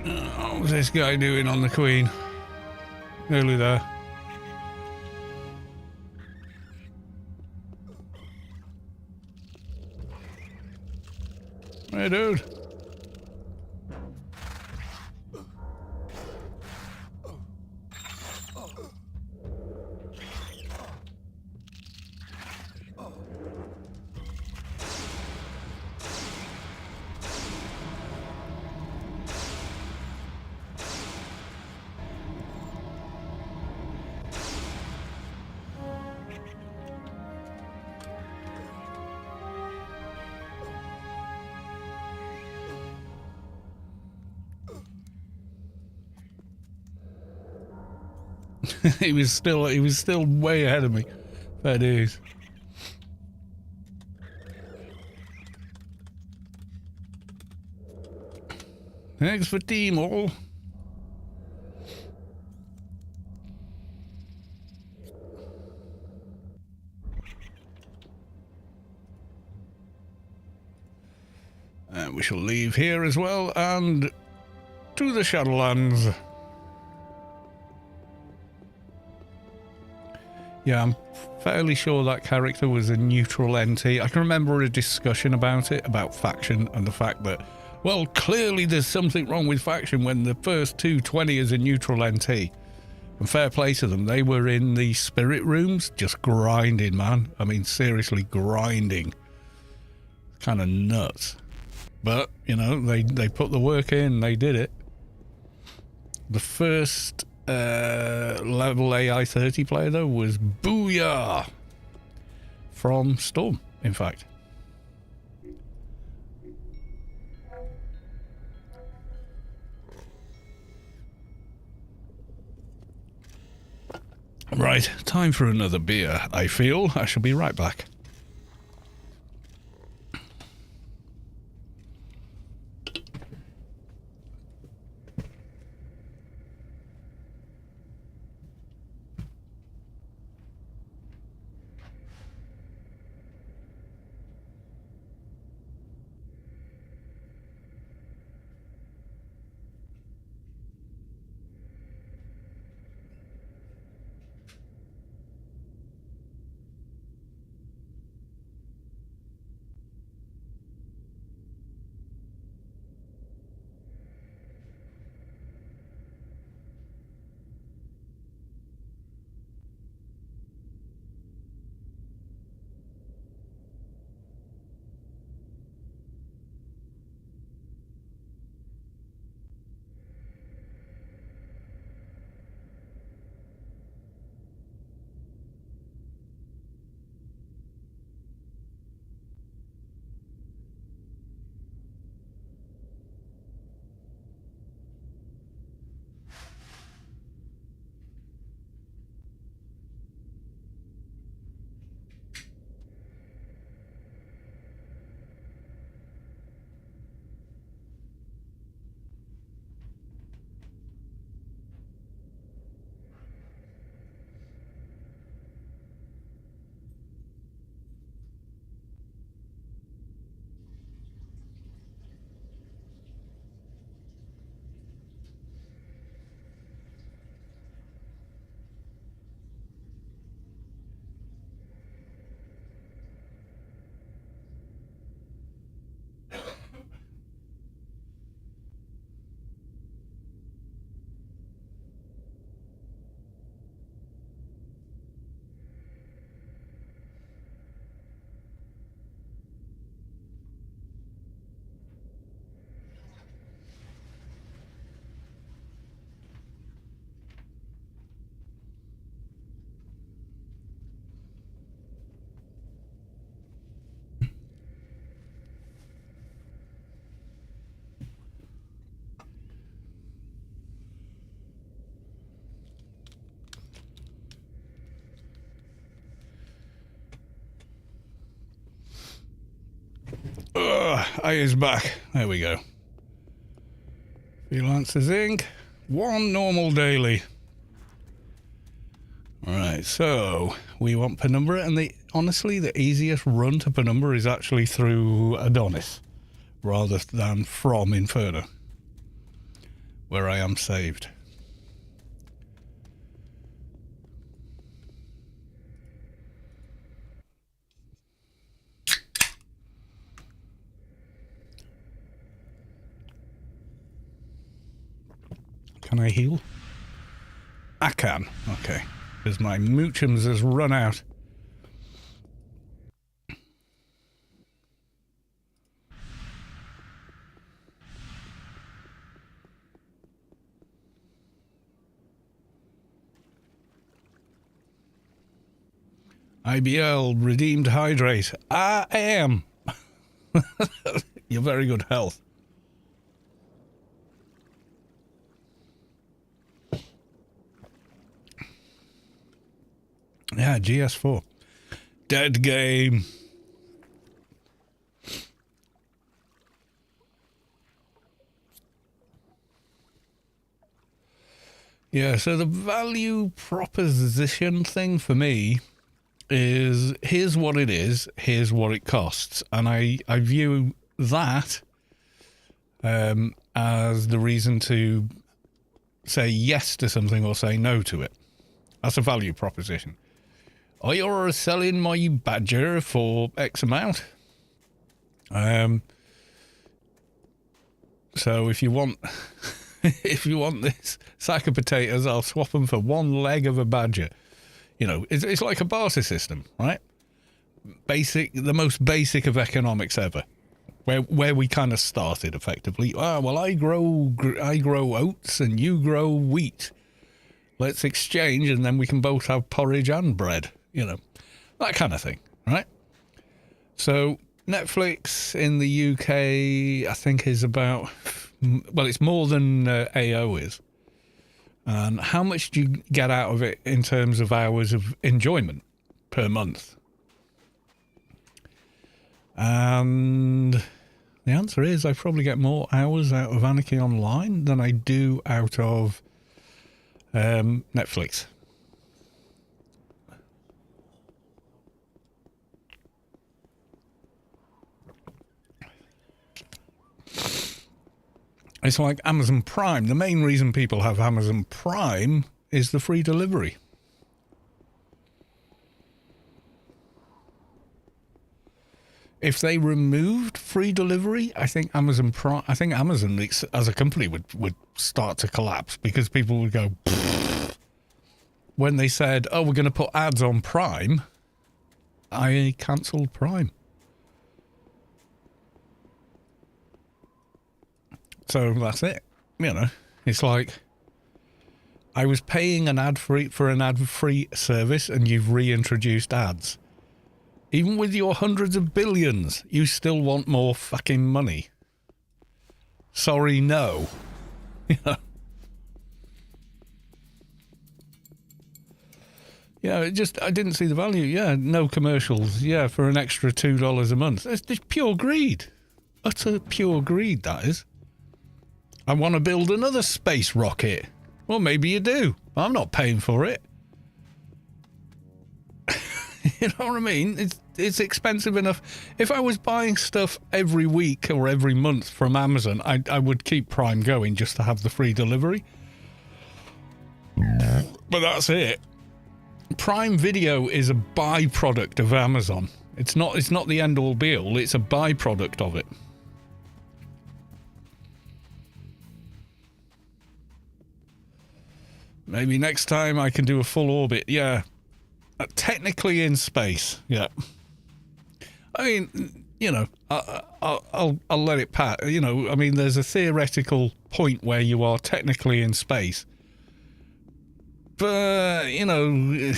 What was this guy doing on the Queen? Nearly there. Hey, dude. he was still way ahead of me. Fair dues. Thanks for team all. And we shall leave here as well and to the Shadowlands. Yeah, I'm fairly sure that character was a neutral NT. I can remember a discussion about it, about faction, and the fact that, well, clearly there's something wrong with faction when the first 220 is a neutral NT. And fair play to them, they were in the spirit rooms, just grinding, man. I mean, seriously grinding. Kind of nuts. But, you know, they put the work in, they did it. The first level AI 30 player though was Booyah from Storm, in fact. Right, time for another beer, I feel. I shall be right back. I is back. There we go. Freelancers Inc. 1 normal daily. Alright, so we want Penumbra, and honestly the easiest run to Penumbra is actually through Adonis rather than from Inferno. where I am saved. Can I heal? I can. Okay. Because my moochums has run out. IBL redeemed hydrate. I am. You're very good health. Yeah, GS4. Dead game. Yeah, so the value proposition thing for me is here's what it is, here's what it costs. And I view that as the reason to say yes to something or say no to it. That's a value proposition. Oh, you're selling my Badger for X amount. So if you want if you want this sack of potatoes, I'll swap them for one leg of a Badger. You know, it's like a barter system, right? The most basic of economics ever, where we kind of started effectively. Well, I grow oats and you grow wheat. Let's exchange, and then we can both have porridge and bread. You know, that kind of thing, right? So Netflix in the UK, I think, is about, well, it's more than AO is. And how much do you get out of it in terms of hours of enjoyment per month? And the answer is I probably get more hours out of Anarchy Online than I do out of Netflix. It's like Amazon Prime. The main reason people have Amazon Prime is the free delivery. If they removed free delivery, I think Amazon as a company would start to collapse, because people would go, pfft. When they said, oh, we're going to put ads on Prime, I cancelled Prime. So that's it. You know, it's like I was paying an ad-free service and you've reintroduced ads. Even with your hundreds of billions, you still want more fucking money. Sorry, no. Yeah. Yeah, I didn't see the value. Yeah, no commercials. Yeah, for an extra $2 a month. It's just pure greed. Utter pure greed, that is. I want to build another space rocket. Well, maybe you do. I'm not paying for it. You know what I mean? It's expensive enough. If I was buying stuff every week or every month from Amazon, I would keep Prime going just to have the free delivery. But that's it. Prime Video is a byproduct of Amazon. It's not the end all be all. It's a byproduct of it. Maybe next time I can do a full orbit. Yeah. Technically in space. Yeah. I mean, you know, I'll let it pass. You know, I mean, there's a theoretical point where you are technically in space. But, you know...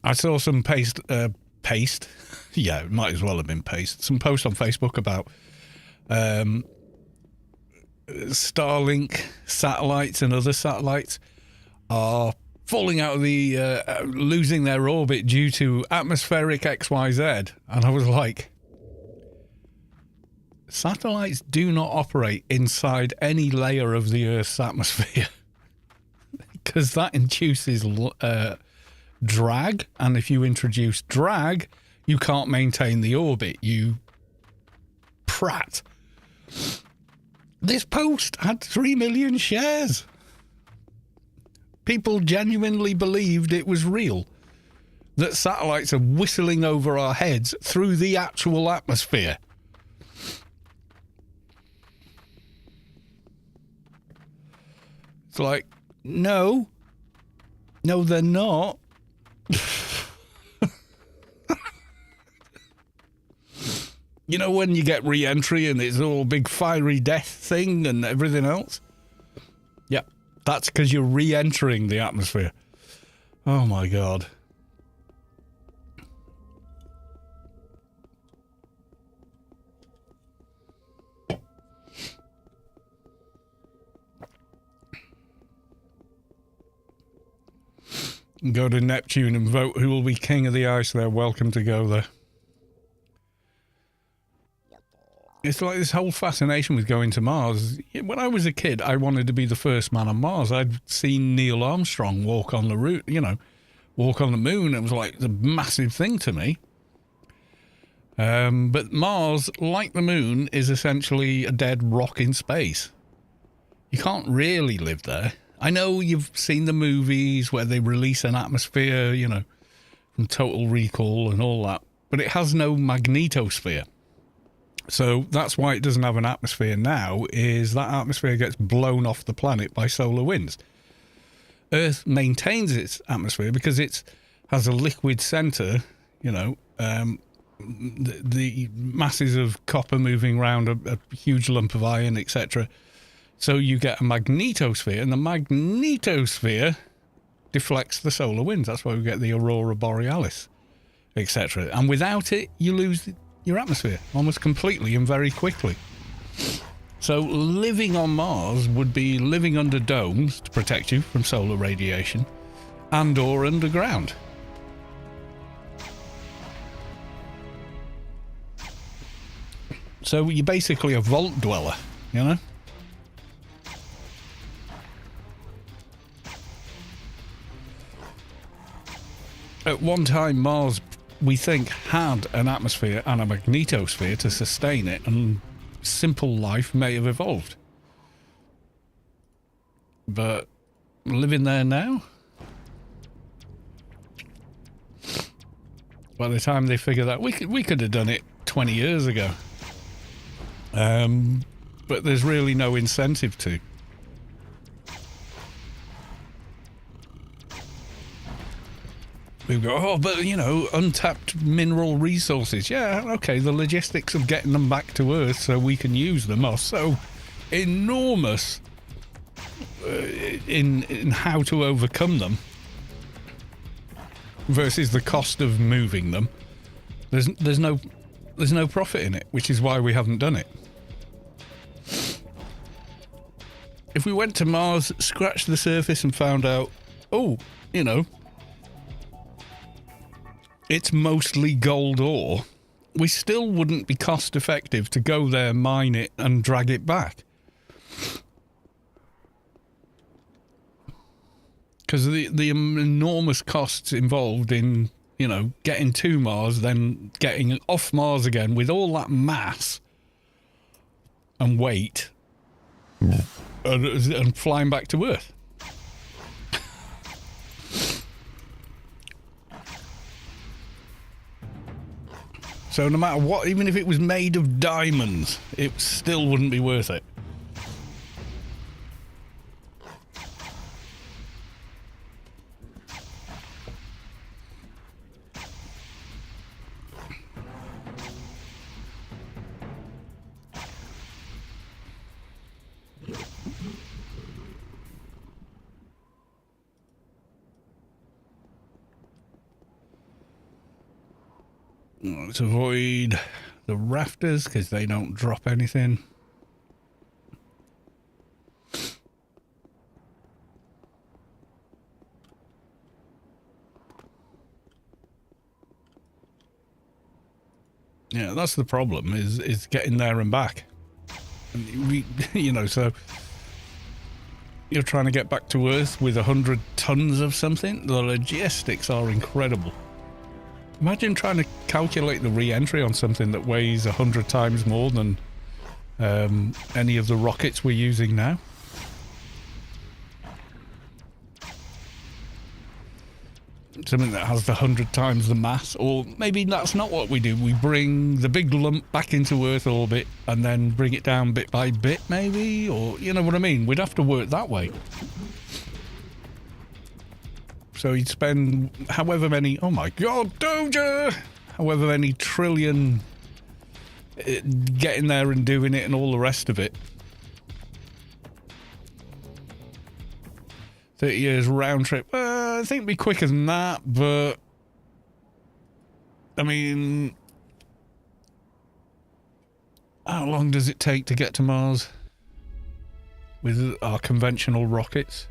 I saw some paste. Yeah, it might as well have been paste. Some post on Facebook about Starlink satellites and other satellites are falling out of the losing their orbit due to atmospheric XYZ. And I was like, satellites do not operate inside any layer of the Earth's atmosphere, because that induces drag, and if you introduce drag, you can't maintain the orbit. You prat. This post had 3 million shares. People genuinely believed it was real, that satellites are whistling over our heads through the actual atmosphere. It's like, no, they're not. You know when you get re-entry and it's all big fiery death thing and everything else? Yep, that's because you're re-entering the atmosphere. Oh my God. Go to Neptune and vote who will be king of the ice. They're welcome to go there. It's like this whole fascination with going to Mars. When I was a kid, I wanted to be the first man on Mars. I'd seen Neil Armstrong walk on the route, walk on the moon. It was like the massive thing to me. But Mars, like the moon, is essentially a dead rock in space. You can't really live there. I know you've seen the movies where they release an atmosphere, from Total Recall and all that, but it has no magnetosphere. So that's why it doesn't have an atmosphere now, is that atmosphere gets blown off the planet by solar winds. Earth maintains its atmosphere because it has a liquid center, the masses of copper moving around a huge lump of iron, etc. So you get a magnetosphere, and the magnetosphere deflects the solar winds. That's why we get the aurora borealis, etc. And without it, you lose your atmosphere almost completely and very quickly. So living on Mars would be living under domes to protect you from solar radiation and or underground. So you're basically a vault dweller, At one time, Mars, we think, had an atmosphere and a magnetosphere to sustain it, and simple life may have evolved. But living there now? By the time they figure that, we could have done it 20 years ago. But there's really no incentive to. We go, but untapped mineral resources. Yeah, okay, the logistics of getting them back to Earth so we can use them are so enormous in how to overcome them versus the cost of moving them. There's no profit in it, which is why we haven't done it. If we went to Mars, scratched the surface and found out, it's mostly gold ore, we still wouldn't be cost effective to go there, mine it, and drag it back. Because the enormous costs involved in, getting to Mars, then getting off Mars again with all that mass and weight and flying back to Earth. So no matter what, even if it was made of diamonds, it still wouldn't be worth it. Let's avoid the rafters because they don't drop anything. Yeah, that's the problem, is getting there and back. And so you're trying to get back to Earth with 100 tons of something. The logistics are incredible. Imagine trying to calculate the re-entry on something that weighs 100 times more than any of the rockets we're using now. Something that has the 100 times the mass, or maybe that's not what we do. We bring the big lump back into Earth orbit and then bring it down bit by bit, maybe, or you know what I mean? We'd have to work that way. So you'd spend however many, oh my god, Doja! However many trillion getting there and doing it and all the rest of it. 30 years round trip. I think it'd be quicker than that, but I mean, how long does it take to get to Mars with our conventional rockets?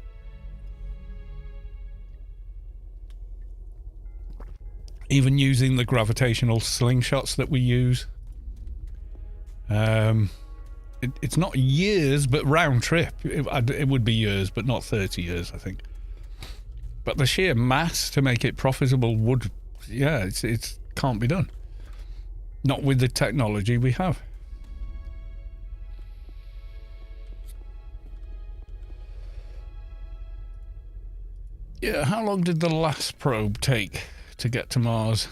Even using the gravitational slingshots that we use. It's not years, but round trip. It would be years, but not 30 years, I think. But the sheer mass to make it profitable would, yeah, it can't be done. Not with the technology we have. Yeah, how long did the last probe take to get to Mars?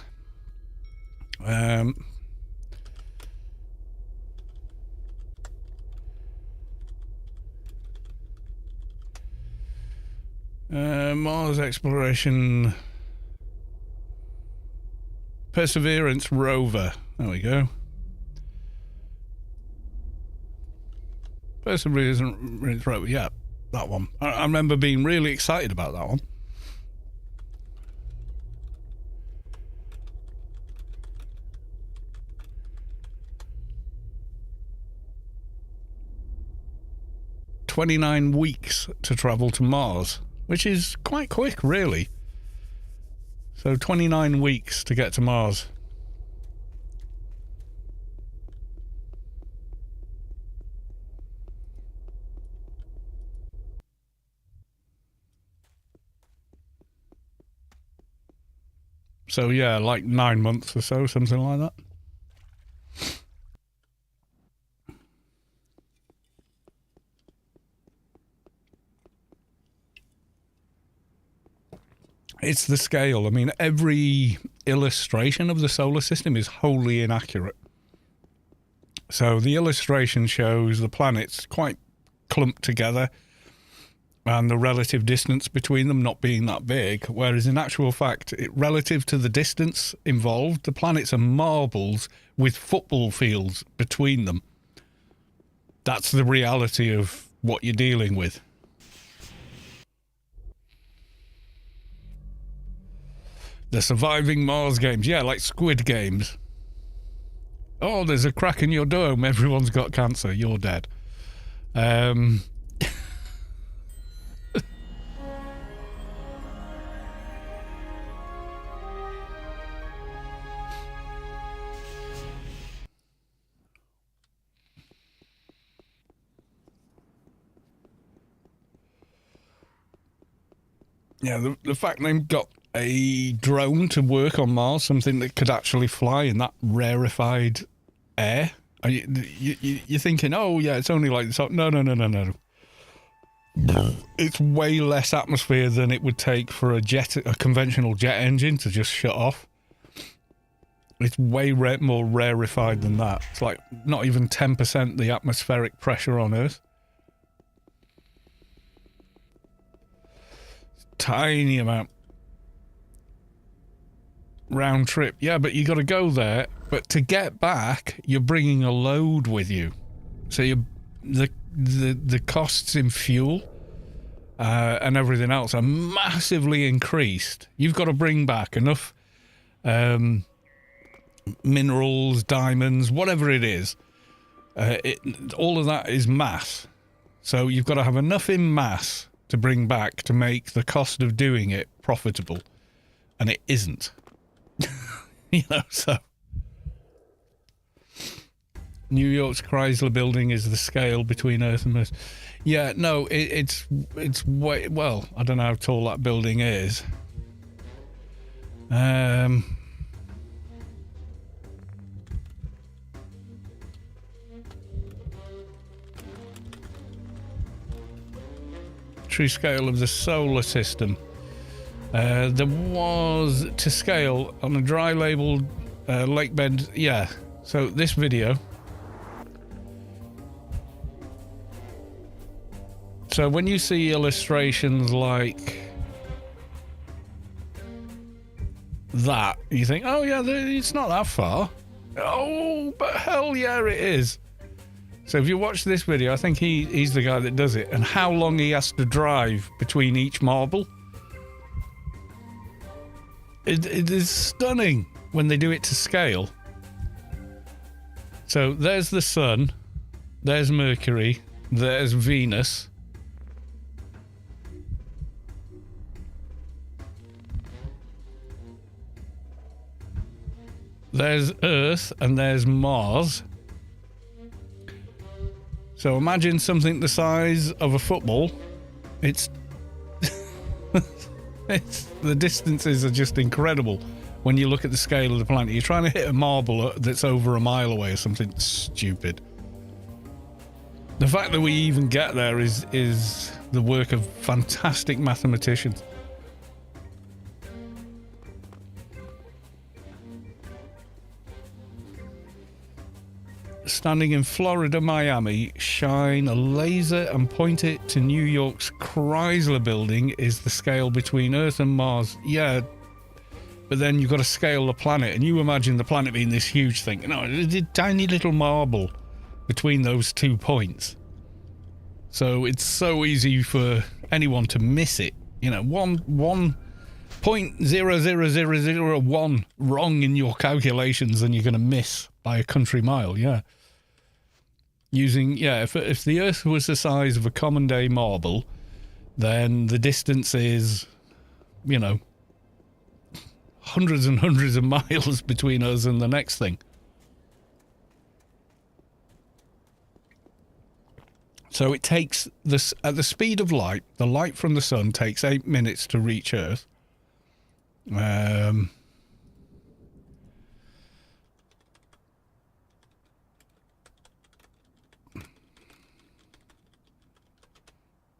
Mars exploration Perseverance rover. There we go. Perseverance rover. Yeah, that one. I remember being really excited about that one. "29 weeks to travel to Mars," which is quite quick, really. So 29 weeks to get to Mars. So yeah, like 9 months or so, something like that. It's the scale. I mean, every illustration of the solar system is wholly inaccurate. So the illustration shows the planets quite clumped together and the relative distance between them not being that big, whereas in actual fact, relative to the distance involved, the planets are marbles with football fields between them. That's the reality of what you're dealing with. The surviving Mars games. Yeah, like Squid Games. Oh, there's a crack in your dome. Everyone's got cancer. You're dead. Yeah, the fact they've got a drone to work on Mars, something that could actually fly in that rarefied air. You're thinking, oh yeah, it's only like this. No. It's way less atmosphere than it would take for a conventional jet engine to just shut off. It's way more rarefied than that. It's like not even 10% the atmospheric pressure on Earth. Tiny amount. Round trip. Yeah, but you got to go there. But to get back, you're bringing a load with you. So the costs in fuel and everything else are massively increased. You've got to bring back enough minerals, diamonds, whatever it is. All of that is mass. So you've got to have enough in mass to bring back to make the cost of doing it profitable. And it isn't. You know, so New York's Chrysler Building is the scale between Earth and Mars. Yeah, no, it's way, well, I don't know how tall that building is. True scale of the solar system. There was to scale on a dry labeled lake bed. Yeah, so this video. So when you see illustrations like that, you think, oh yeah, it's not that far. Oh, but hell yeah, it is. So if you watch this video, I think he's the guy that does it, and how long he has to drive between each marble. It is stunning when they do it to scale. So there's the sun, there's Mercury, there's Venus. There's Earth and there's Mars. So imagine something the size of a football. It's the distances are just incredible when you look at the scale of the planet. You're trying to hit a marble that's over a mile away or something stupid. The fact that we even get there is the work of fantastic mathematicians. Standing in Florida, Miami, shine a laser and point it to New York's Chrysler building is the scale between Earth and Mars. Yeah, but then you've got to scale the planet, and you imagine the planet being this huge thing. No, it's a tiny little marble between those 2 points. So it's so easy for anyone to miss it. You know, 1.00001 wrong in your calculations and you're going to miss by a country mile. Yeah. Using, yeah, if the Earth was the size of a common day marble, then the distance is, you know, hundreds and hundreds of miles between us and the next thing. So it takes this at the speed of light. The light from the sun takes 8 minutes to reach Earth.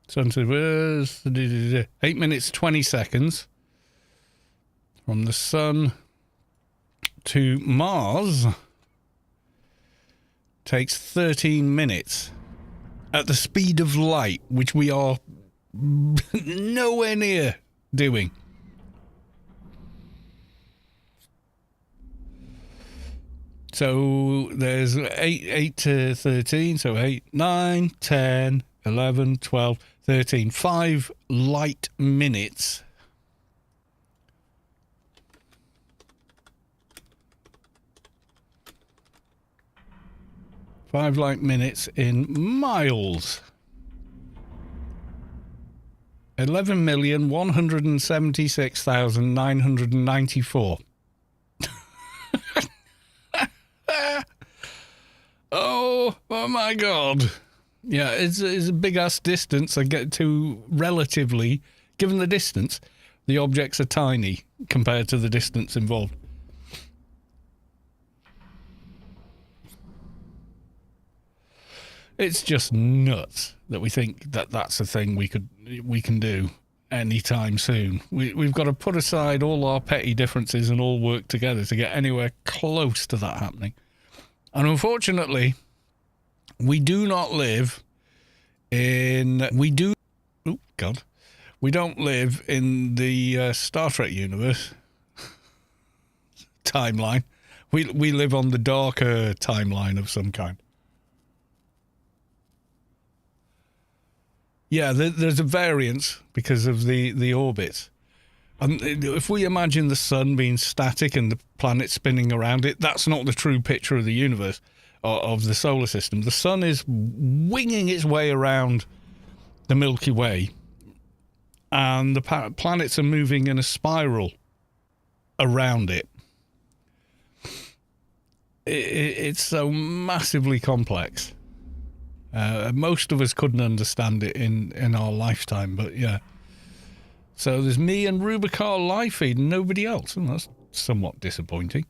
Sun to Earth, 8 minutes 20 seconds from the sun to Mars. Takes 13 minutes. At the speed of light, which we are nowhere near doing. So there's 8 to 13, so 8, 9, 10, 11, 12, 13. 5 light minutes. Five light minutes in miles. 11,176,994. Oh my God. Yeah, it's a big ass distance I get to relatively. Given the distance, the objects are tiny compared to the distance involved. It's just nuts that we think that that's a thing we can do anytime soon. We've got to put aside all our petty differences and all work together to get anywhere close to that happening. And unfortunately, we do not live in... We don't live in the Star Trek universe timeline. We live on the darker timeline of some kind. Yeah, there's a variance because of the orbits. And if we imagine the sun being static and the planet spinning around it, that's not the true picture of the universe, or of the solar system. The sun is winging its way around the Milky Way, and the planets are moving in a spiral around it. It's so massively complex. Most of us couldn't understand it in our lifetime, but yeah. So there's me and Rubicon live feed and nobody else, and that's somewhat disappointing.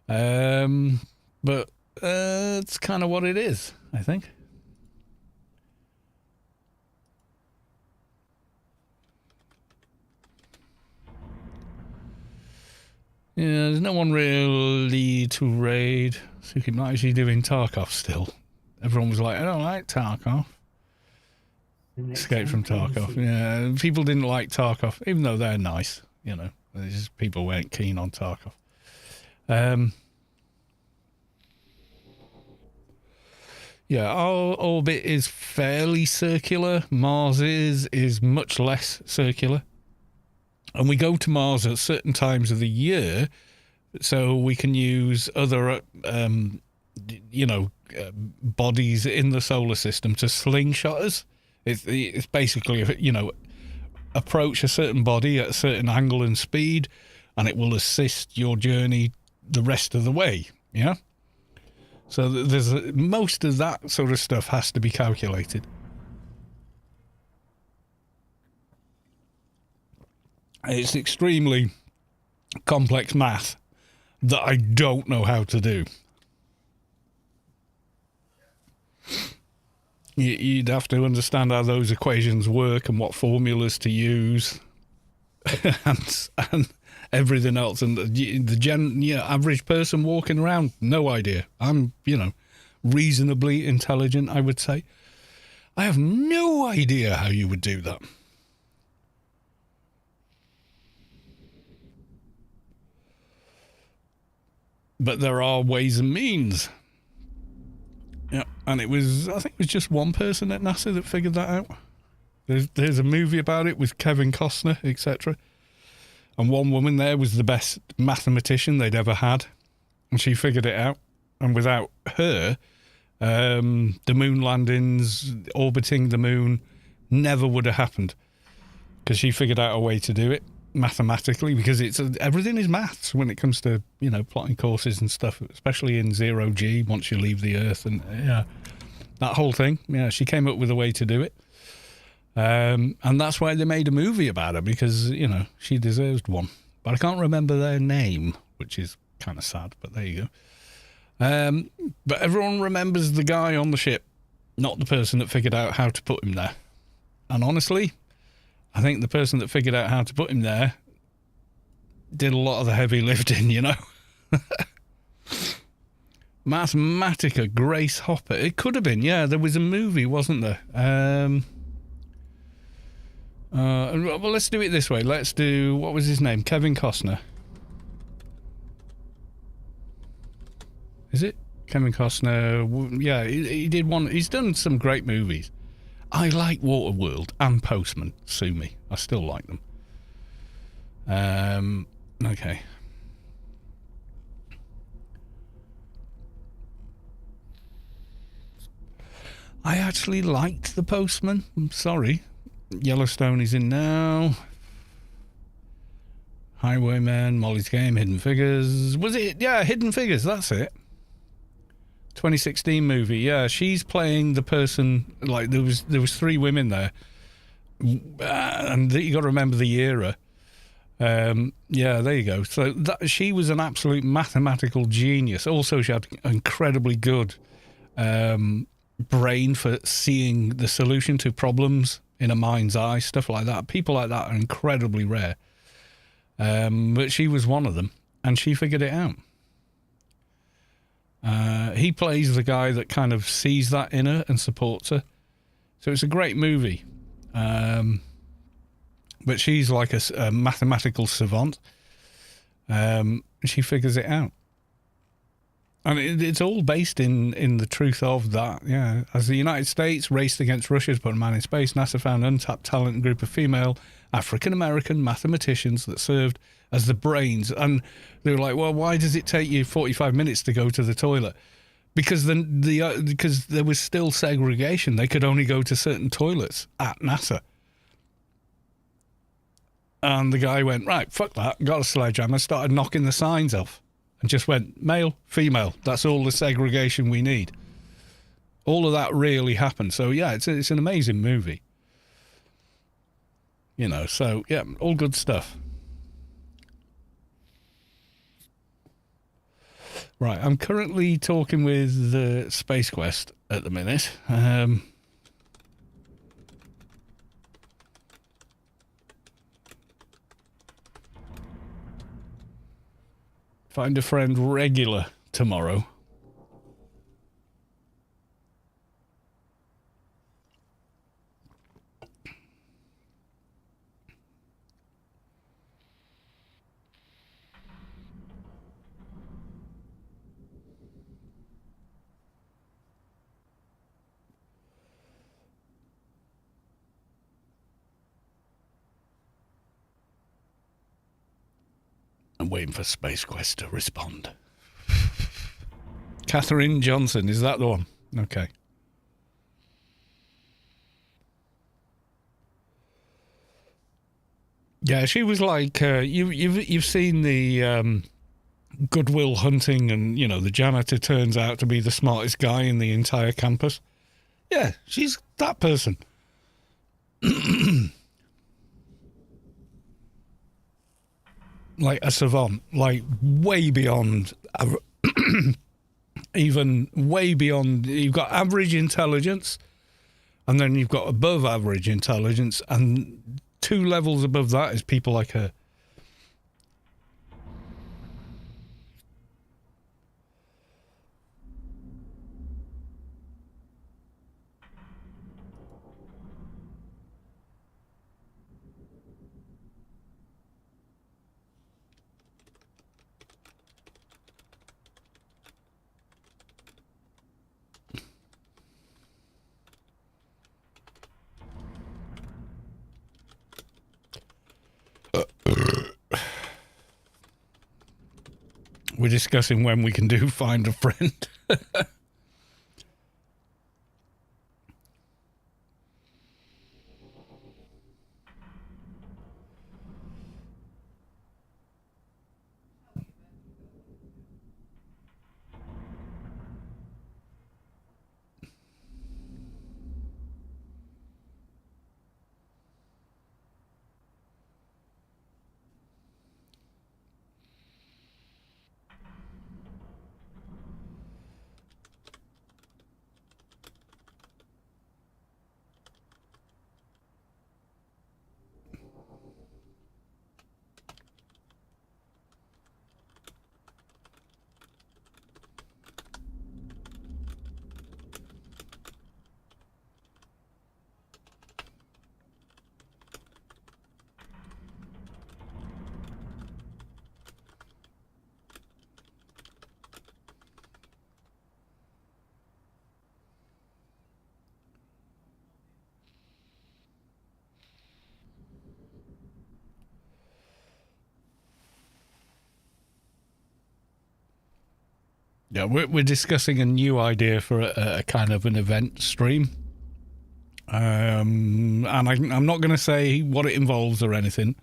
But it's kind of what it is, I think. Yeah, there's no one really to raid. Suki might actually doing Tarkov still. Everyone was like, I don't like Tarkov. Escape from Tarkov. Yeah, people didn't like Tarkov, even though they're nice, you know. It's just people weren't keen on Tarkov. Yeah, our orbit is fairly circular. Mars is much less circular. And we go to Mars at certain times of the year, so we can use other, bodies in the solar system to slingshot us. It's basically, approach a certain body at a certain angle and speed, and it will assist your journey the rest of the way, yeah? So there's most of that sort of stuff has to be calculated. It's extremely complex math that I don't know how to do. You'd have to understand how those equations work and what formulas to use and everything else. And the average person walking around, no idea. I'm, reasonably intelligent, I would say. I have no idea how you would do that. But there are ways and means. Yeah, and I think it was just one person at NASA that figured that out. There's a movie about it with Kevin Costner, etc. And one woman there was the best mathematician they'd ever had, and she figured it out. And without her, the moon landings, orbiting the moon, never would have happened, because she figured out a way to do it mathematically, because everything is maths when it comes to plotting courses and stuff, especially in 0G once you leave the Earth, and that whole thing. Yeah, she came up with a way to do it, and that's why they made a movie about her, because she deserves one. But I can't remember their name, which is kind of sad. But there you go. But everyone remembers the guy on the ship, not the person that figured out how to put him there. And honestly, I think the person that figured out how to put him there did a lot of the heavy lifting, Mathematica, Grace Hopper. It could have been, yeah. There was a movie, wasn't there? Well, let's do it this way. Let's do, what was his name? Kevin Costner. Is it? Kevin Costner. Yeah, he did one. He's done some great movies. I like Waterworld and Postman. Sue me. I still like them. Okay. I actually liked The Postman. I'm sorry. Yellowstone is in now. Highwayman, Molly's Game, Hidden Figures. Was it? Yeah, Hidden Figures. That's it. 2016 movie. Yeah, she's playing the person. Like there was 3 women there, and you got to remember the era. Yeah, there you go. So she was an absolute mathematical genius. Also, she had an incredibly good brain for seeing the solution to problems in a mind's eye, stuff like that. People like that are incredibly rare. But she was one of them, and she figured it out. He plays the guy that kind of sees that in her and supports her. So it's a great movie. But she's like a mathematical savant. She figures it out. And it's all based in the truth of that, yeah. As the United States raced against Russia to put a man in space, NASA found an untapped talent group of female African-American mathematicians that served as the brains. And they were like, well, why does it take you 45 minutes to go to the toilet? Because because there was still segregation. They could only go to certain toilets at NASA. And the guy went, right, fuck that, got a sledgehammer, started knocking the signs off. And just went, male, female, that's all the segregation we need. All of that really happened. So yeah, it's an amazing movie. You know, so yeah, all good stuff. Right, I'm currently talking with Space Quest at the minute. Find a friend regular tomorrow. I'm waiting for Space Quest to respond. Catherine Johnson, is that the one? Okay. Yeah, she was like you've seen the Goodwill Hunting, and you know the janitor turns out to be the smartest guy in the entire campus. Yeah, she's that person. Like a savant, like way beyond, even way beyond. You've got average intelligence, and then you've got above average intelligence, and 2 levels above that is people like her. We're discussing when we can do Find a Friend. Yeah, we're discussing a new idea for a kind of an event stream. And I'm not going to say what it involves or anything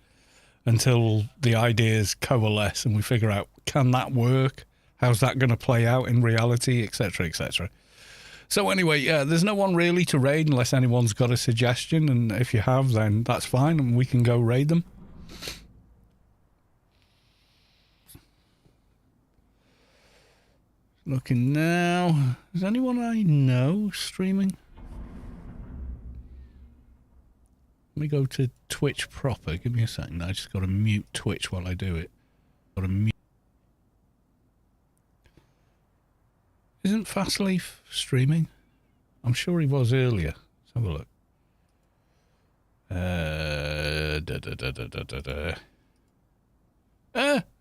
until the ideas coalesce and we figure out, can that work? How's that going to play out in reality, etc., etc. So anyway, yeah, there's no one really to raid unless anyone's got a suggestion, and if you have, then that's fine, and we can go raid them. Looking now. Is anyone I know streaming? Let me go to Twitch proper. Give me a second. I just got to mute Twitch while I do it. Got to mute. Isn't Fastleaf streaming? I'm sure he was earlier. Let's have a look.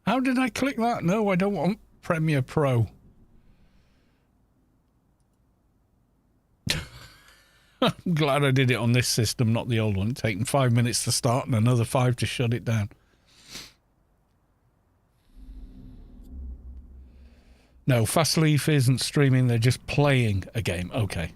How did I click that? No, I don't want Premiere Pro. I'm glad I did it on this system, not the old one. It's taken 5 minutes to start and another 5 to shut it down. No, Fastleaf isn't streaming. They're just playing a game. Okay.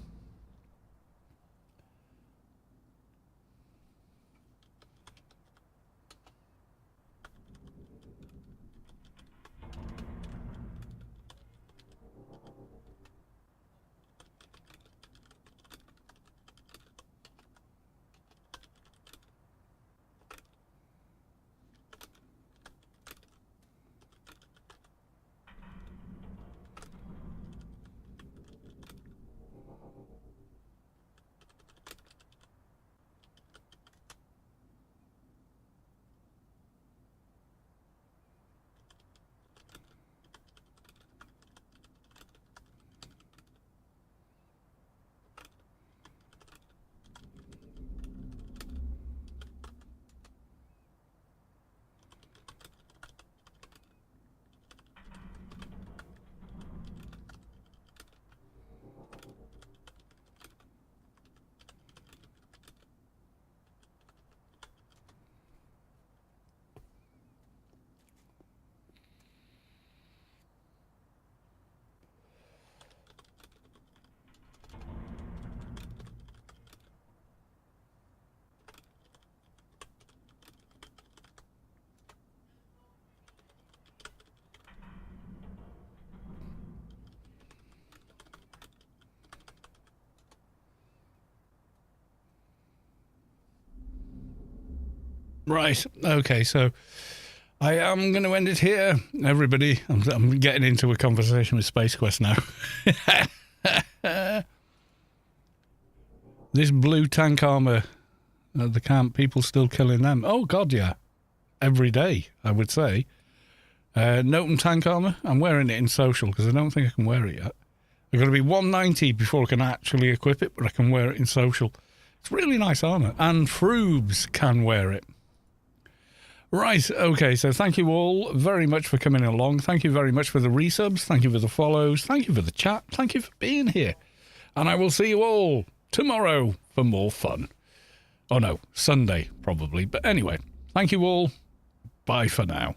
Right. Okay, so I am going to end it here, everybody. I'm getting into a conversation with Space Quest now. This blue tank armour at the camp, people still killing them. Oh, God, yeah. Every day, I would say. Noten tank armour, I'm wearing it in social because I don't think I can wear it yet. I've got to be 190 before I can actually equip it, but I can wear it in social. It's really nice armour. And Froobs can wear it. Right, okay, so thank you all very much for coming along. Thank you very much for the resubs. Thank you for the follows. Thank you for the chat. Thank you for being here. And I will see you all tomorrow for more fun. Oh no, Sunday probably. But anyway, thank you all. Bye for now.